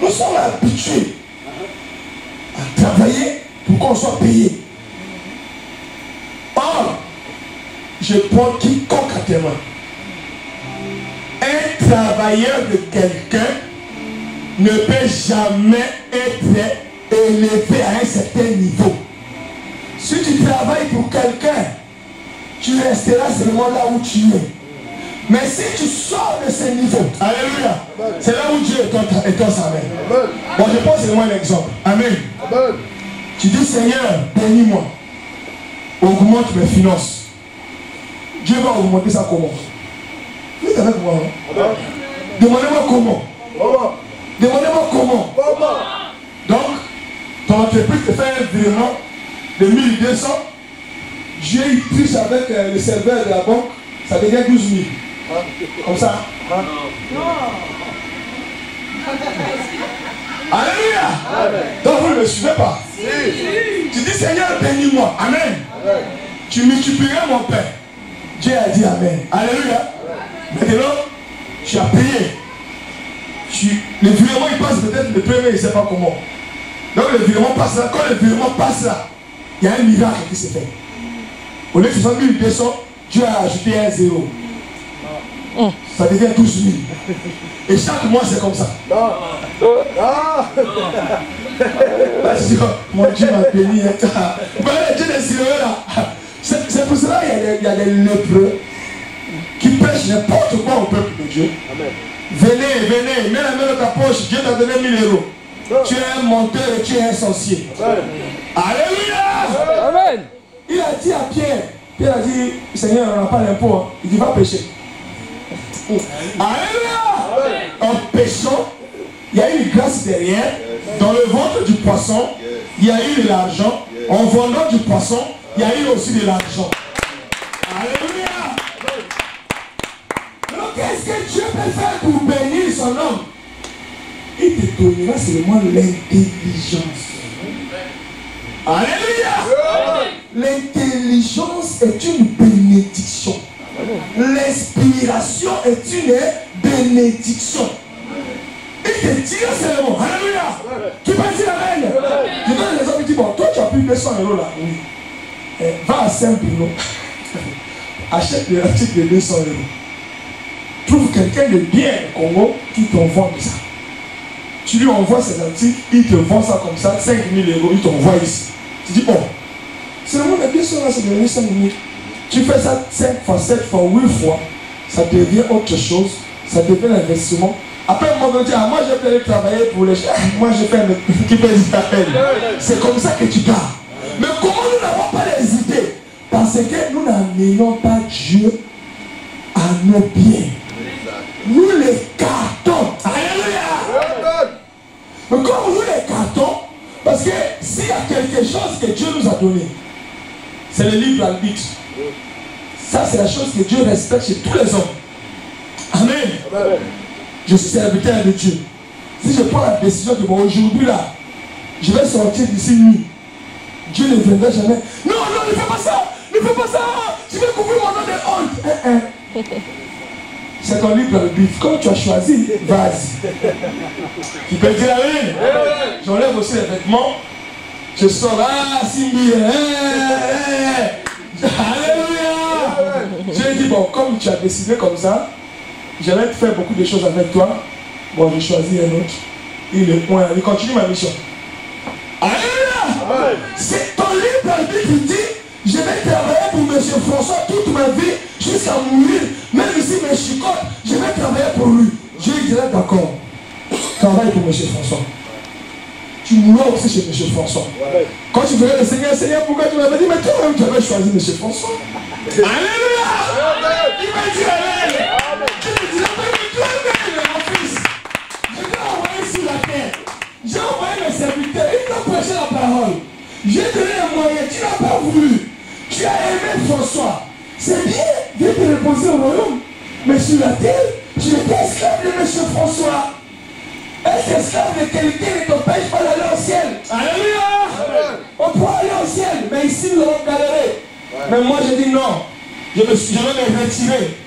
Nous sommes habitués à travailler pour qu'on soit payé. Or, je prends quiconque à témoin. Un travailleur de quelqu'un ne peut jamais être élevé à un certain niveau. Si tu travailles pour quelqu'un, tu resteras seulement là où tu es. Mais si tu sors de ce niveau, alléluia, c'est là où Dieu est ton salut. Bon, je pense que c'est moi l'exemple. Amen. Amen. Tu dis, Seigneur, bénis-moi. Augmente mes finances. Dieu va augmenter ça comment? Vous êtes avec moi, hein? Demandez-moi comment. Demandez-moi comment. Donc, ton entreprise te fait un virement de 1200. Dieu il triche avec le serveur de la banque, ça devient 12 000. Comme ça. Alléluia. Donc vous ne me suivez pas. Tu dis Seigneur, bénis-moi. Amen. Tu multiplieras mon pain. Dieu a dit Amen. Alléluia. Maintenant, tu as payé. Le virement il passe peut-être le premier, il ne sait pas comment. Donc le virement passe là. Quand le virement passe là, il y a un miracle qui se fait. Au lieu de 60 200, Dieu a ajouté un zéro. Ça devient 12 000. Et chaque mois c'est comme ça. Mon Dieu m'a béni. Dieu est sérieux là. C'est pour cela qu'il y a des lépreux qui prêchent n'importe quoi au peuple de Dieu. Amen. Venez, mets la main dans ta poche, Dieu t'a donné 1000 euros. Tu es un menteur et tu es un sorcier. Amen. Alléluia. Amen. Il a dit à Pierre, Pierre a dit, Seigneur, on n'a pas d'impôt. Hein. Il dit, va pêcher. Alléluia. En pêchant, il y a eu une grâce derrière. Dans le ventre du poisson, il y a eu de l'argent. En vendant du poisson, il y a eu aussi de l'argent. Alléluia. Donc, qu'est-ce que Dieu peut faire pour bénir son homme? Il te donnera seulement l'intelligence. Alléluia. L'intelligence est une bénédiction. L'inspiration est une bénédiction. Il te tire seulement. Alléluia. Tu peux dire Amen. Je donne les hommes qui disent, bon, toi tu as plus 200 euros là. Oui. Va à Saint-Pino. Achète des articles de 200 euros. Trouve quelqu'un de bien au Congo qui t'envoie ça. Tu lui envoies ces articles, il te vend ça comme ça, 5 000 euros, il t'envoie ici. Tu dis, oh, seulement les 200 là, c'est devenu 5 000. Tu fais ça 5 fois, 7 fois, 8 fois, ça devient autre chose, ça devient l'investissement. Après, moi, je dis, ah, moi, je vais travailler pour les gens. Moi, je fais un qui fait des appels. C'est comme ça que tu pars. Mais comment nous n'avons pas les idées? Parce que nous n'amenons pas Dieu à nos pieds. Nous les cartons. Alléluia. Mais comme nous les cartons, parce que s'il y a quelque chose que Dieu nous a donné, c'est le libre arbitre. Ça, c'est la chose que Dieu respecte chez tous les hommes. Amen. Amen. Je suis serviteur de Dieu. Si je prends la décision que bon, aujourd'hui là, je vais sortir d'ici nuit, Dieu ne viendra jamais. Non, non, ne fais pas ça. Ne fais pas ça. Je vais couvrir mon nom de honte. C'est ton libre arbitre. Quand tu as choisi, vas-y. Tu peux dire Amen. J'enlève aussi les vêtements. Je sors là, Simbi. Alléluia. J'ai dit, bon, comme tu as décidé comme ça, j'allais te faire beaucoup de choses avec toi. Bon, j'ai choisi un autre. Il continue ma mission. Alléluia. C'est ton libre arbitre qui dit, je vais travailler pour M. François toute ma vie jusqu'à mourir. Même ici, mes chicotes, je vais travailler pour lui. Dieu dirait d'accord. Travaille pour M. François. Tu mourras aussi chez M. François. Quand tu verrais le Seigneur, Seigneur, pourquoi tu m'avais dit, mais toi-même tu avais choisi M. François. Alléluia. Il m'a dit Amen. Je lui dis, mais toi-même, mon fils, je t'ai envoyé sur la terre. J'ai envoyé mes serviteurs, ils t'ont prêché la parole. J'ai donné un moyen, tu n'as pas voulu. Tu as aimé François. C'est bien, viens te reposer au royaume. Mais sur la terre, tu étais esclave de M. François. Être esclave de quelqu'un ne t'empêche pas d'aller au ciel. Alléluia. On pourra aller au ciel, mais ici nous allons galérer. Mais moi je dis non. Je vais me retirer.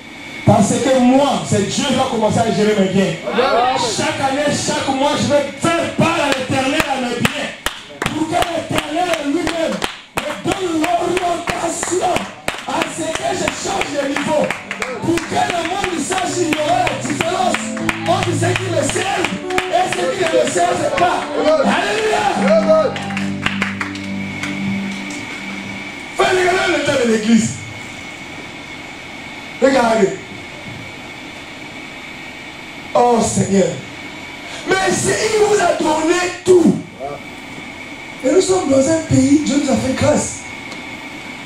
Parce que moi, c'est Dieu qui va commencer à gérer mes biens. Chaque année, chaque mois, je vais faire part à l'Éternel à mes biens. Pour que l'Éternel lui-même me donne l'orientation à ce que je change de niveau. Pour que le monde sache qu'il y aura la différence entre ce qui est le ciel et ce qui est séance est pas. Alléluia. Faites regarder le temps de l'église. Regardez. Oh Seigneur. Mais il vous a donné tout. Et nous sommes dans un pays, Dieu nous a fait grâce.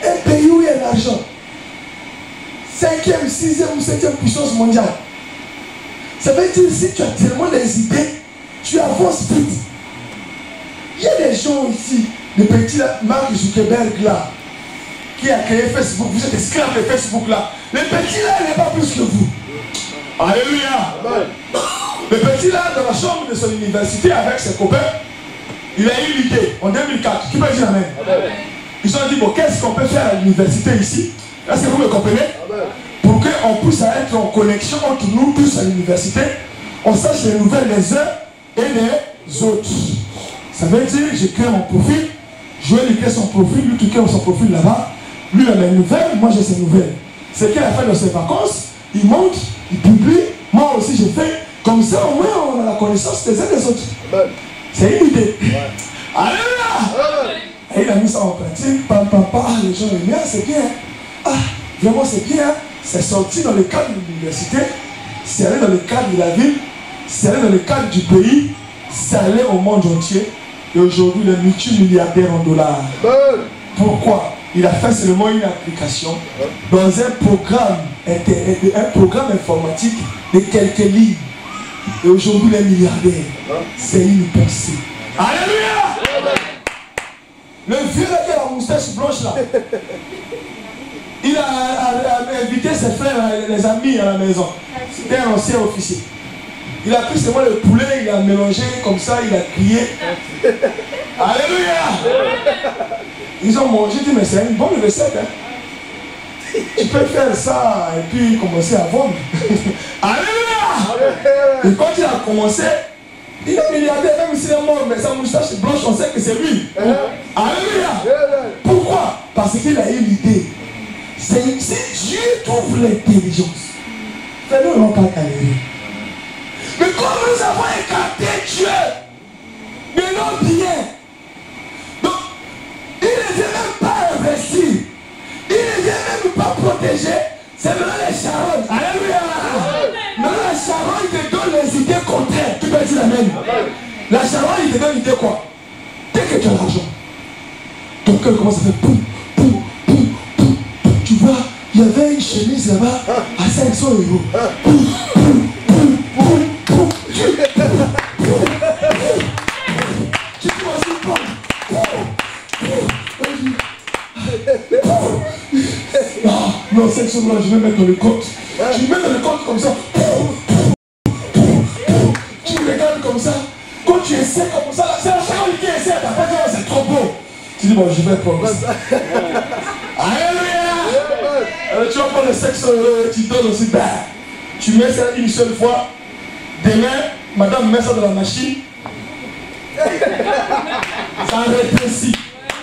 Un pays où il y a l'argent. 5e, 6e ou 7e puissance mondiale. Ça veut dire si tu as tellement des idées, tu avances vite. Il y a des gens ici, le petit Mark Zuckerberg là, qui a créé Facebook, vous êtes esclave de Facebook là. Le petit là, il n'est pas plus que vous. Alléluia. Le petit là, dans la chambre de son université avec ses copains, il a eu l'idée en 2004. Qui peut dire amen? Ils ont dit, bon, qu'est-ce qu'on peut faire à l'université ici? Est-ce que vous me comprenez? Pour qu'on puisse être en connexion entre nous tous à l'université, on sache les nouvelles des uns et des autres. Ça veut dire, je crée mon profil, Joël il crée son profil, lui tu crées son profil là-bas, lui il a mes nouvelles, moi j'ai ses nouvelles. C'est qu'il a fait dans ses vacances, il monte, il publie, moi aussi j'ai fait, comme ça au moins on a la connaissance des uns des autres. C'est une idée. Alléluia. Et il a mis ça en pratique, les gens aiment bien, c'est bien. Ah, vraiment c'est bien. C'est sorti dans le cadre de l'université, c'est allé dans le cadre de la ville, c'est allé dans le cadre du pays, c'est allé au monde entier. Et aujourd'hui, il est multimilliardaire en dollars. Pourquoi? Il a fait seulement une application dans un programme informatique de quelques lignes. Et aujourd'hui, il est milliardaire. C'est une pensée. Alléluia! Le vieux qui a la moustache blanche là, il a invité ses frères, les amis à la maison. C'était un ancien officier. Il a pris seulement le poulet, il a mélangé comme ça, il a crié. Alléluia! Ils ont mangé, dit mais c'est une bonne recette. Hein? Tu peux faire ça et puis commencer à vendre. Alléluia! Et quand il a commencé, il est milliardaire, même s'il est mort, mais sa moustache blanche, on sait que c'est lui. Alléluia! Pourquoi? Parce qu'il a eu l'idée. Si Dieu trouve l'intelligence, nous n'allons pas galérer. Mais comme nous avons écarté Dieu de nos biens, donc il ne vient même pas investir, il ne vient même pas protéger, c'est maintenant les charognes. Alléluia! Maintenant la charogne te donne les idées contraires. Tu peux dire amen. La charogne il te donne l'idée quoi? Dès que tu as l'argent, ton cœur commence à faire poum, poum, poum, poum, poum. Tu vois, il y avait une chemise là-bas à 500 €. Poum, poum, poum, poum, poum. Tu vois aussi poum, non, 500 €, je vais mettre dans le compte. Tu mets dans le compte comme ça. Tu regardes comme ça. Quand tu essaies comme ça, c'est la charogne qui essaie. T'as pas dit, c'est trop beau. Tu dis, bon, je vais prendre ça. Alléluia. Tu vas prendre le 500 €, tu donnes aussi. Bah, tu mets ça une seule fois. Demain, madame met ça dans la machine. Ça rétrécit.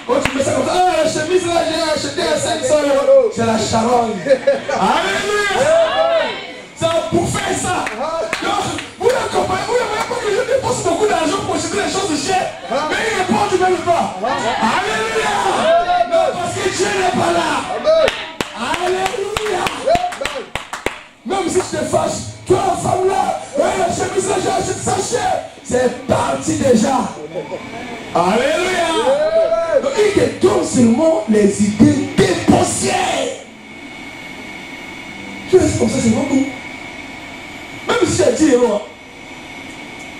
Quand tu mets ça comme ça, ah, la chemise là, j'ai acheté à 500 €. C'est la charogne. Alléluia. Ça a bouffé ça. Donc, vous ne comprenez pas que je dépense beaucoup d'argent pour acheter des choses chères. Mais il répond du même pas. Alléluia. Non, parce que Dieu n'est pas là. Alléluia. Même si je te fâche, toi la femme là, la chemise là, j'ai acheté ça cher. C'est parti déjà. Alléluia. Donc il te donne seulement les idées dépensières. Tu restes comme ça, c'est vraiment bon. Même si tu as 10 €,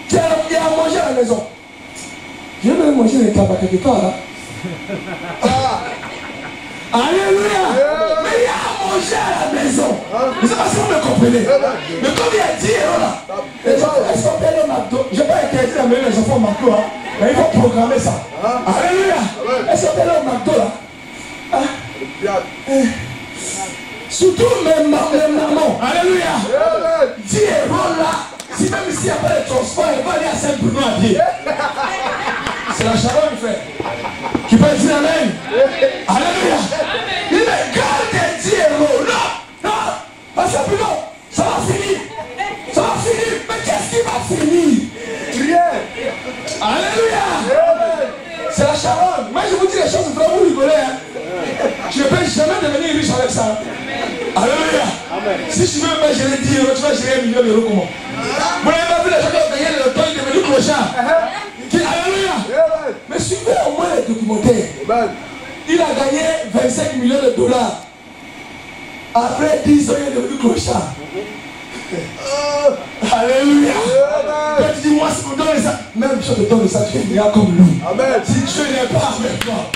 tu as à manger à la maison. Je vais même manger les tabacs quelque part là. Alléluia. Mais il y a à manger à la maison. Je ne sais pas si vous me comprenez. Mais comme il y a 10 € là, les gens, est-ce qu'on peut aller au McDo? Je n'ai pas interdit d'amener les enfants au McDo, hein. Mais il faut programmer ça. Alléluia. Est-ce qu'on peut aller au McDo là? Surtout mes mamans. Alléluia. 10 € là, si même s'il n'y a pas de transport, il va aller à Saint-Bruno à pied. C'est la charogne, frère. Qui peut dire amen? Alléluia. Il me garde des 10 €. Non, non. Parce que non, ça va finir. Ça va finir. Mais qu'est-ce qui va finir? Rien. Alléluia. Si tu veux pas gérer 10 euros, tu vas gérer 1 million d'euros comment? Vous n'avez pas vu les gens qui ont gagné le temps, ils sont devenus clochards. Alléluia. Mais suivez au moins les documentaires. Il a gagné 25 millions de dollars. Après 10 ans, il est devenu clochard. Alléluia. Quand tu dis, moi, si on donne ça, même si on te donne ça, tu finiras comme lui. Si Dieu n'est pas avec toi.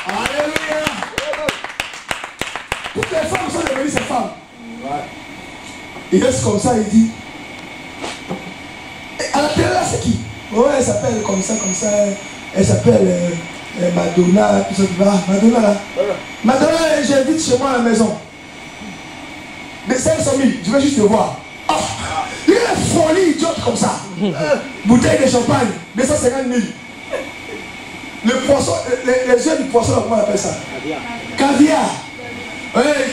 Alléluia. Toutes les femmes sont devenues ces femmes. Il reste comme ça, il dit. Et à la télé, là, c'est qui? Oh, elle s'appelle comme ça. Elle s'appelle Madonna, tout ça. Madonna, là. Madonna, j'invite chez moi à la maison. De 500 000, je vais juste te voir. Oh, il est folie, idiote comme ça. Bouteille de champagne, 250 000. Le poisson, les yeux du poisson, comment on appelle ça? Caviar.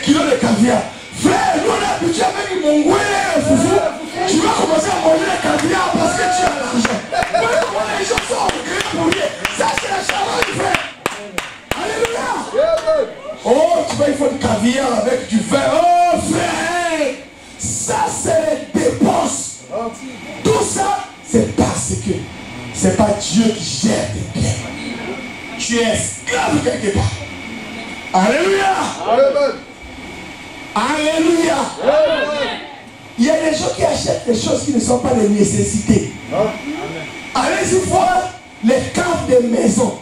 Kilo de caviar. Frère, nous on est habitué avec mon goût, foufou. Tu vas commencer à manger le caviar parce que tu as l'argent. Voilà comment les gens sont orgueilleux pour lui. Ça, c'est la charogne, frère. Alléluia. Oh, tu vois, il faut du caviar avec du vin. Oh, frère, ça, c'est les dépenses. Tout ça, c'est parce que c'est pas Dieu qui gère tes biens. Tu es esclave quelque part. Alléluia. Alléluia. Il y a des gens qui achètent des choses qui ne sont pas des nécessités. Allez-y voir les caves des maisons.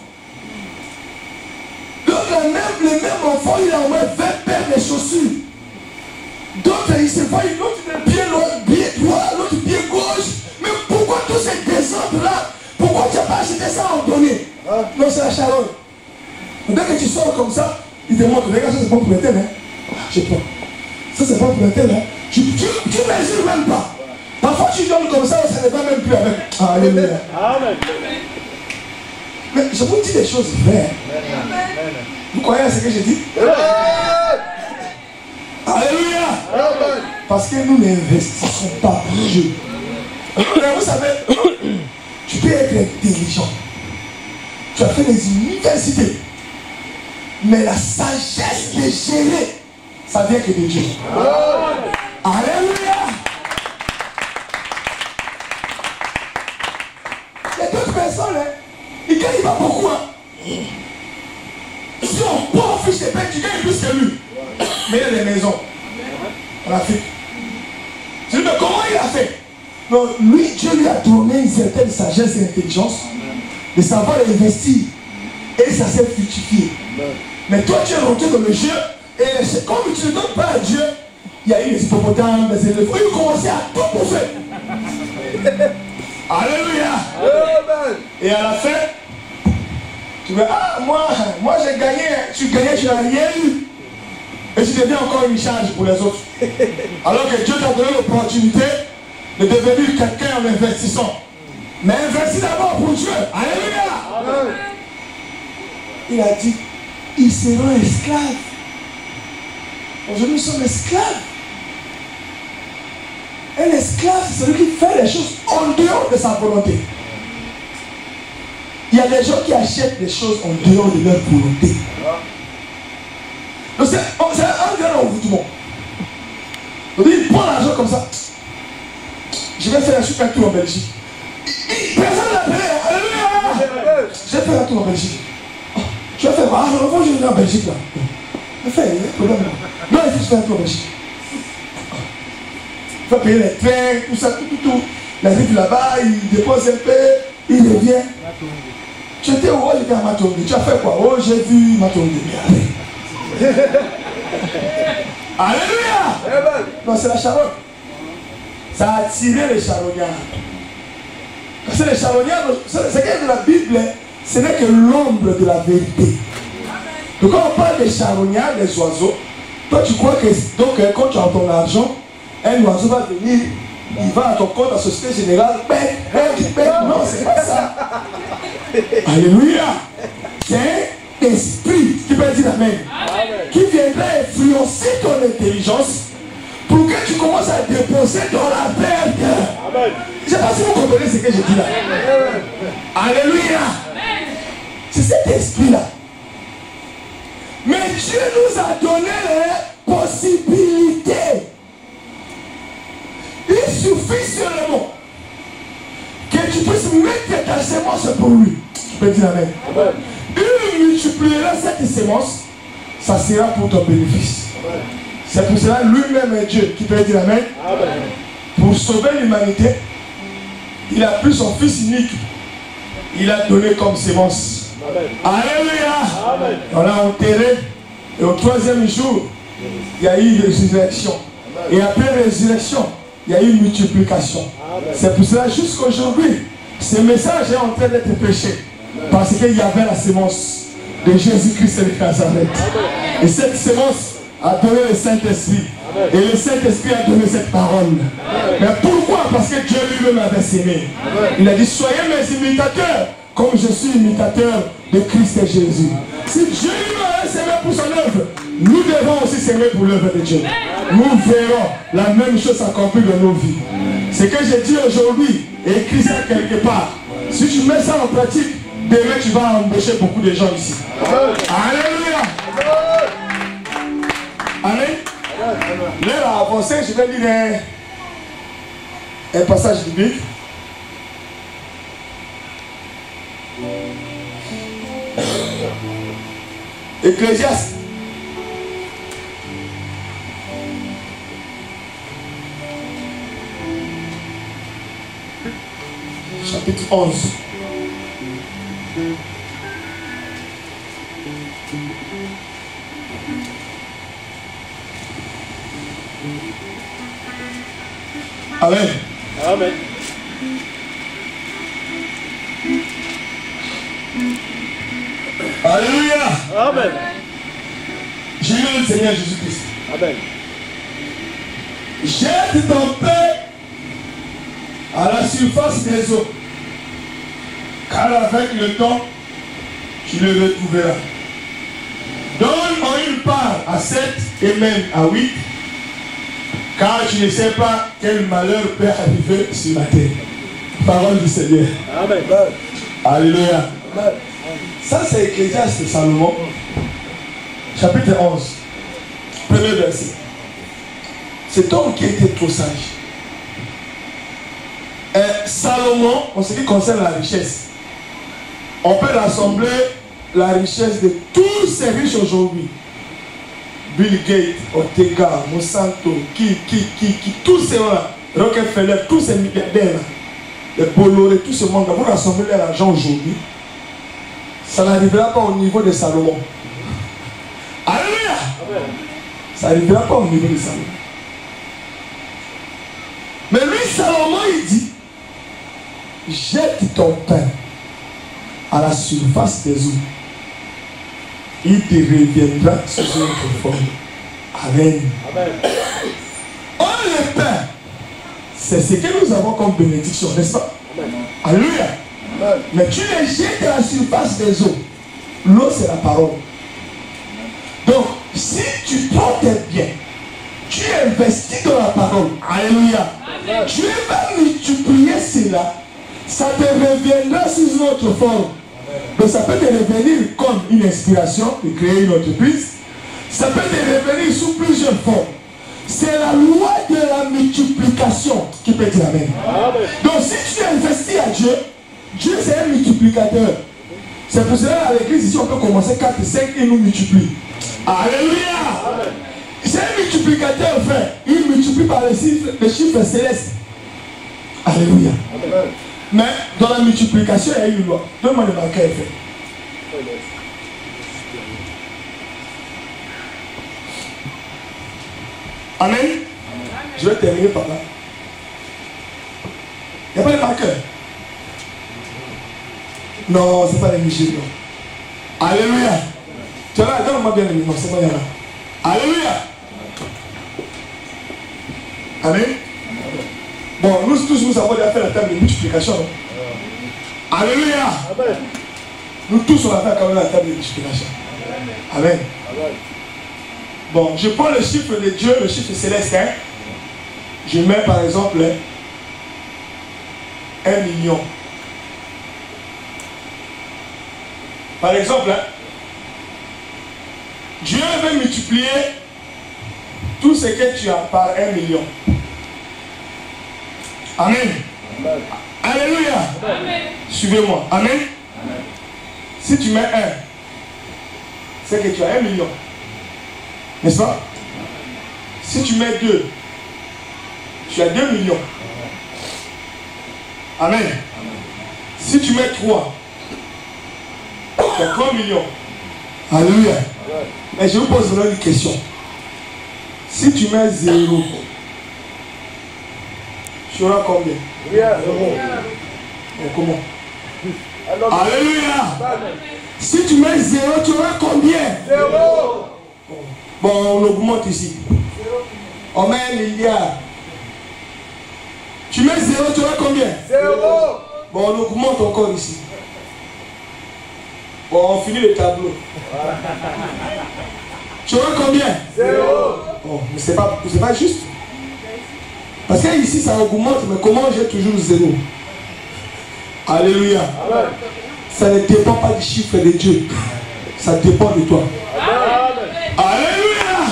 Donc le même enfant, il a au moins 20 paires de chaussures. D'autres, il se voit une autre pied droit, l'autre pied gauche. Mais pourquoi tous ces désordres-là? Pourquoi tu n'as pas acheté ça en donné? Non, c'est la charogne. Dès que tu sors comme ça, il te montre, regarde, ça c'est pas pour l'intel, hein? Je prends. Ça c'est pas pour l'intel, hein? Tu mesures même pas. Parfois tu donnes comme ça, ça ne va même plus avec. Alléluia. Amen. Mais je vous dis des choses vraies. Vous croyez à ce que je dis? Alléluia. Parce que nous n'investissons pas pour Dieu. Mais vous savez, tu peux être intelligent. Tu as fait des universités. Mais la sagesse de gérer, ça vient que de Dieu. Alléluia. Il y a d'autres personnes, hein, ils gagnent pas beaucoup. Hein. Si on prend un fiche de paie, tu gagnes plus que lui. Mais il y a des maisons en Afrique. Je dis, mais comment il a fait? Non, lui, Dieu lui a donné une certaine sagesse et intelligence de savoir investir. Et ça s'est fructifié. Mais toi, tu es rentré dans le jeu. Et comme tu ne donnes pas à Dieu, il y a eu des hippopotames, des éléphants. Ils ont commencé à tout bouffer. Alléluia. Et à la fin, tu vas, ah, moi j'ai gagné. Tu gagnais, tu n'as rien eu. Et tu deviens encore une charge pour les autres. Alors que Dieu t'a donné l'opportunité de devenir quelqu'un en investissant. Mais investis d'abord pour Dieu. Alléluia. Il a dit, ils seront esclaves. Aujourd'hui, nous sommes esclaves. Un esclave, c'est celui qui fait les choses en dehors de sa volonté. Il y a des gens qui achètent des choses en dehors de leur volonté. Donc c'est un grand envoûtement. Donc il prend l'argent comme ça. Je vais faire un super tour en Belgique. Personne n'a appelé. Alléluia. Je vais faire un tour en Belgique. Je vais faire, je vais en Belgique là. Je vais faire, il y a un problème. Non, il faut que je fasse un tour en Belgique. Il faut payer les trains, tout ça, tout. Il arrive là-bas, il dépose un peu, il revient. Tu étais où? J'étais à Matongue. Tu as fait quoi? Oh, j'ai vu Matongue. Alléluia. Non, c'est la charogne. Ça a attiré les charognards. Parce que les charognards, ce qu'il y a de la Bible, ce n'est que l'ombre de la vérité. Donc quand on parle des charognards, des oiseaux, toi tu crois que donc, quand tu as ton argent, un oiseau va venir, il va à ton compte à Société Générale, non, c'est pas ça. Alléluia. C'est un esprit, qui peut dire amen, qui viendra influencer ton intelligence pour que tu commences à déposer dans la perte. Je ne sais pas si vous comprenez ce que je dis là. Alléluia. C'est cet esprit-là. Mais Dieu nous a donné les possibilités. c'est pour lui. Tu peux dire amen. Il multipliera cette sémence, ça sera pour ton bénéfice. C'est pour cela lui-même est Dieu. Qui peut dire amen. Pour sauver l'humanité, il a pris son fils unique. Il a donné comme sémence. Alléluia. On l'a enterré. Et au 3e jour, il y a eu une résurrection. Et après la résurrection, il y a eu une multiplication. C'est pour cela jusqu'aujourd'hui, ce message est en train d'être prêché. Parce qu'il y avait la sémence de Jésus-Christ de Nazareth. Et cette sémence a donné le Saint-Esprit. Et le Saint-Esprit a donné cette parole. Mais pourquoi? Parce que Dieu lui-même avait s'aimé. Il a dit, soyez mes imitateurs, comme je suis imitateur de Christ et Jésus. Si Dieu lui-même avait s'aimé pour son œuvre, nous devons aussi s'aimer pour l'œuvre de Dieu. Nous verrons la même chose accomplie dans nos vies. Ce que j'ai dit aujourd'hui, écris ça quelque part. Si tu mets ça en pratique, demain tu vas embaucher beaucoup de gens ici. Alléluia. Amen. L'heure a avancé, je vais lire un passage biblique. Ecclésiaste. Chapitre 11. Amen. Amen. Alléluia. Amen. J'ai lu le Seigneur Jésus-Christ. Amen. Jette ton paix à la surface des eaux, car avec le temps, tu le retrouveras. Donne en une part à 7 et même à 8, car tu ne sais pas quel malheur peut arriver sur la terre. Parole du Seigneur. Amen. Alléluia. Ça, c'est Ecclésiaste de Salomon, chapitre 11, premier verset. Cet homme qui était trop sage. Salomon, en ce qui concerne la richesse, on peut rassembler la richesse de tous ces riches aujourd'hui. Bill Gates, Ortega, Monsanto, tous ces gens-là, Rockefeller, tous ces milliardaires, les Bolloré, tout ce monde-là, vous rassemblez l'argent aujourd'hui, ça n'arrivera pas au niveau de Salomon. Alléluia. Ça n'arrivera pas au niveau de Salomon. Mais lui, Salomon, il dit, jette ton pain à la surface des eaux. Il te reviendra sous une autre forme. Amen. Amen. Oh, le pain, c'est ce que nous avons comme bénédiction, n'est-ce pas? Amen. Alléluia. Amen. Mais tu les jettes à la surface des eaux. L'eau, c'est la parole. Donc, si tu prends tes biens, tu investis dans la parole. Alléluia. Amen. Tu vas multiplier cela. Ça te reviendra sous une autre forme. Donc ça peut te revenir comme une inspiration de créer une entreprise. Ça peut te revenir sous plusieurs formes. C'est la loi de la multiplication qui peut dire amen. Amen. Donc si tu investis à Dieu, Dieu c'est un multiplicateur. C'est pour cela à l'église ici on peut commencer 4 et 5 et nous multiplie. Alléluia. Amen. C'est un multiplicateur frère. Il multiplie par les chiffres célestes. Alléluia. Amen. Mais dans la multiplication, il y a une loi. Donne-moi le marqueur fait. Amen. Je vais terminer par là. Il n'y a pas de marqueur. Non, ce n'est pas les Nigériens. Alléluia. Tu es là, donne-moi bien le micro. C'est moi, il y en a. Alléluia. Amen. Bon, nous tous, nous avons déjà fait la table de multiplication. Alléluia. Amen. Nous tous, on a fait quand même la table de multiplication. Amen. Amen. Bon, je prends le chiffre de Dieu, le chiffre céleste. Hein. Je mets par exemple 1 million. Par exemple, hein, Dieu veut multiplier tout ce que tu as par 1 million. Amen. Amen. Alléluia. Suivez-moi. Amen. Si tu mets 1, c'est que tu as 1 million. N'est-ce pas? Si tu mets 2, tu as 2 millions. Amen. Si tu mets 3, tu as 3 millions. Alléluia. Mais je vous pose une question. Si tu mets 0, tu auras combien? Comment? Alléluia. Si tu mets 0, tu auras combien? 0. Bon, on augmente ici. On met 1 milliard. Tu mets 0, tu auras combien? 0. Bon, on augmente encore ici. Bon, on finit le tableau. Tu auras combien? 0. Bon, mais c'est pas juste. Parce que ici ça augmente, mais comment j'ai toujours 0? Alléluia. Amen. Ça ne dépend pas du chiffre de Dieu. Ça dépend de toi. Amen. Alléluia.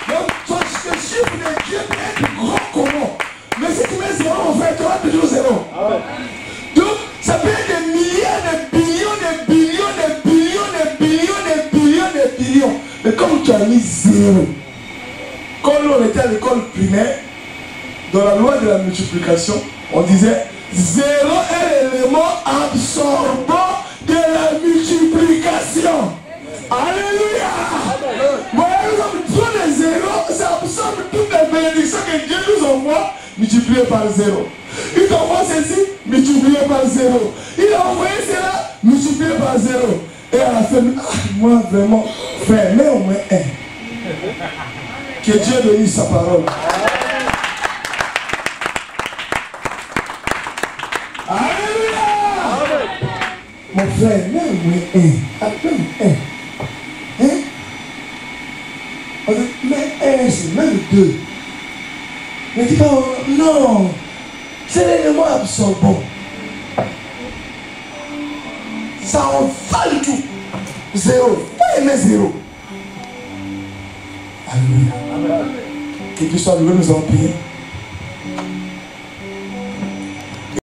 Donc, le chiffre de Dieu peut être grand comment? Mais si tu mets 0, en fait, tu auras toujours 0. Amen. Donc, ça peut être des milliards, des billions, des billions, des billions, des billions, des billions, des billions. Mais comme tu as mis 0, quand on était à l'école primaire, dans la loi de la multiplication, on disait 0 est l'élément absorbant de la multiplication. Alléluia. Voyez comme trop de 0, ça absorbe toutes les bénédictions que Dieu nous envoie, multipliées par 0. Il t'envoie ceci, multiplié par 0. Il a envoyé cela, multiplié par 0. Et à la fin, moi vraiment, frère, mets au moins 1. Que Dieu bénisse sa parole. Alléluia. Mon frère, mets au moins 1. Appelle 1. Hein? On dit, mais 1, c'est même 2. Mais dis pas, non. C'est l'élément absorbant. Ça en va du tout. 0. Pas aimer 0. Alléluia. Que Dieu soit loué, nous en prions.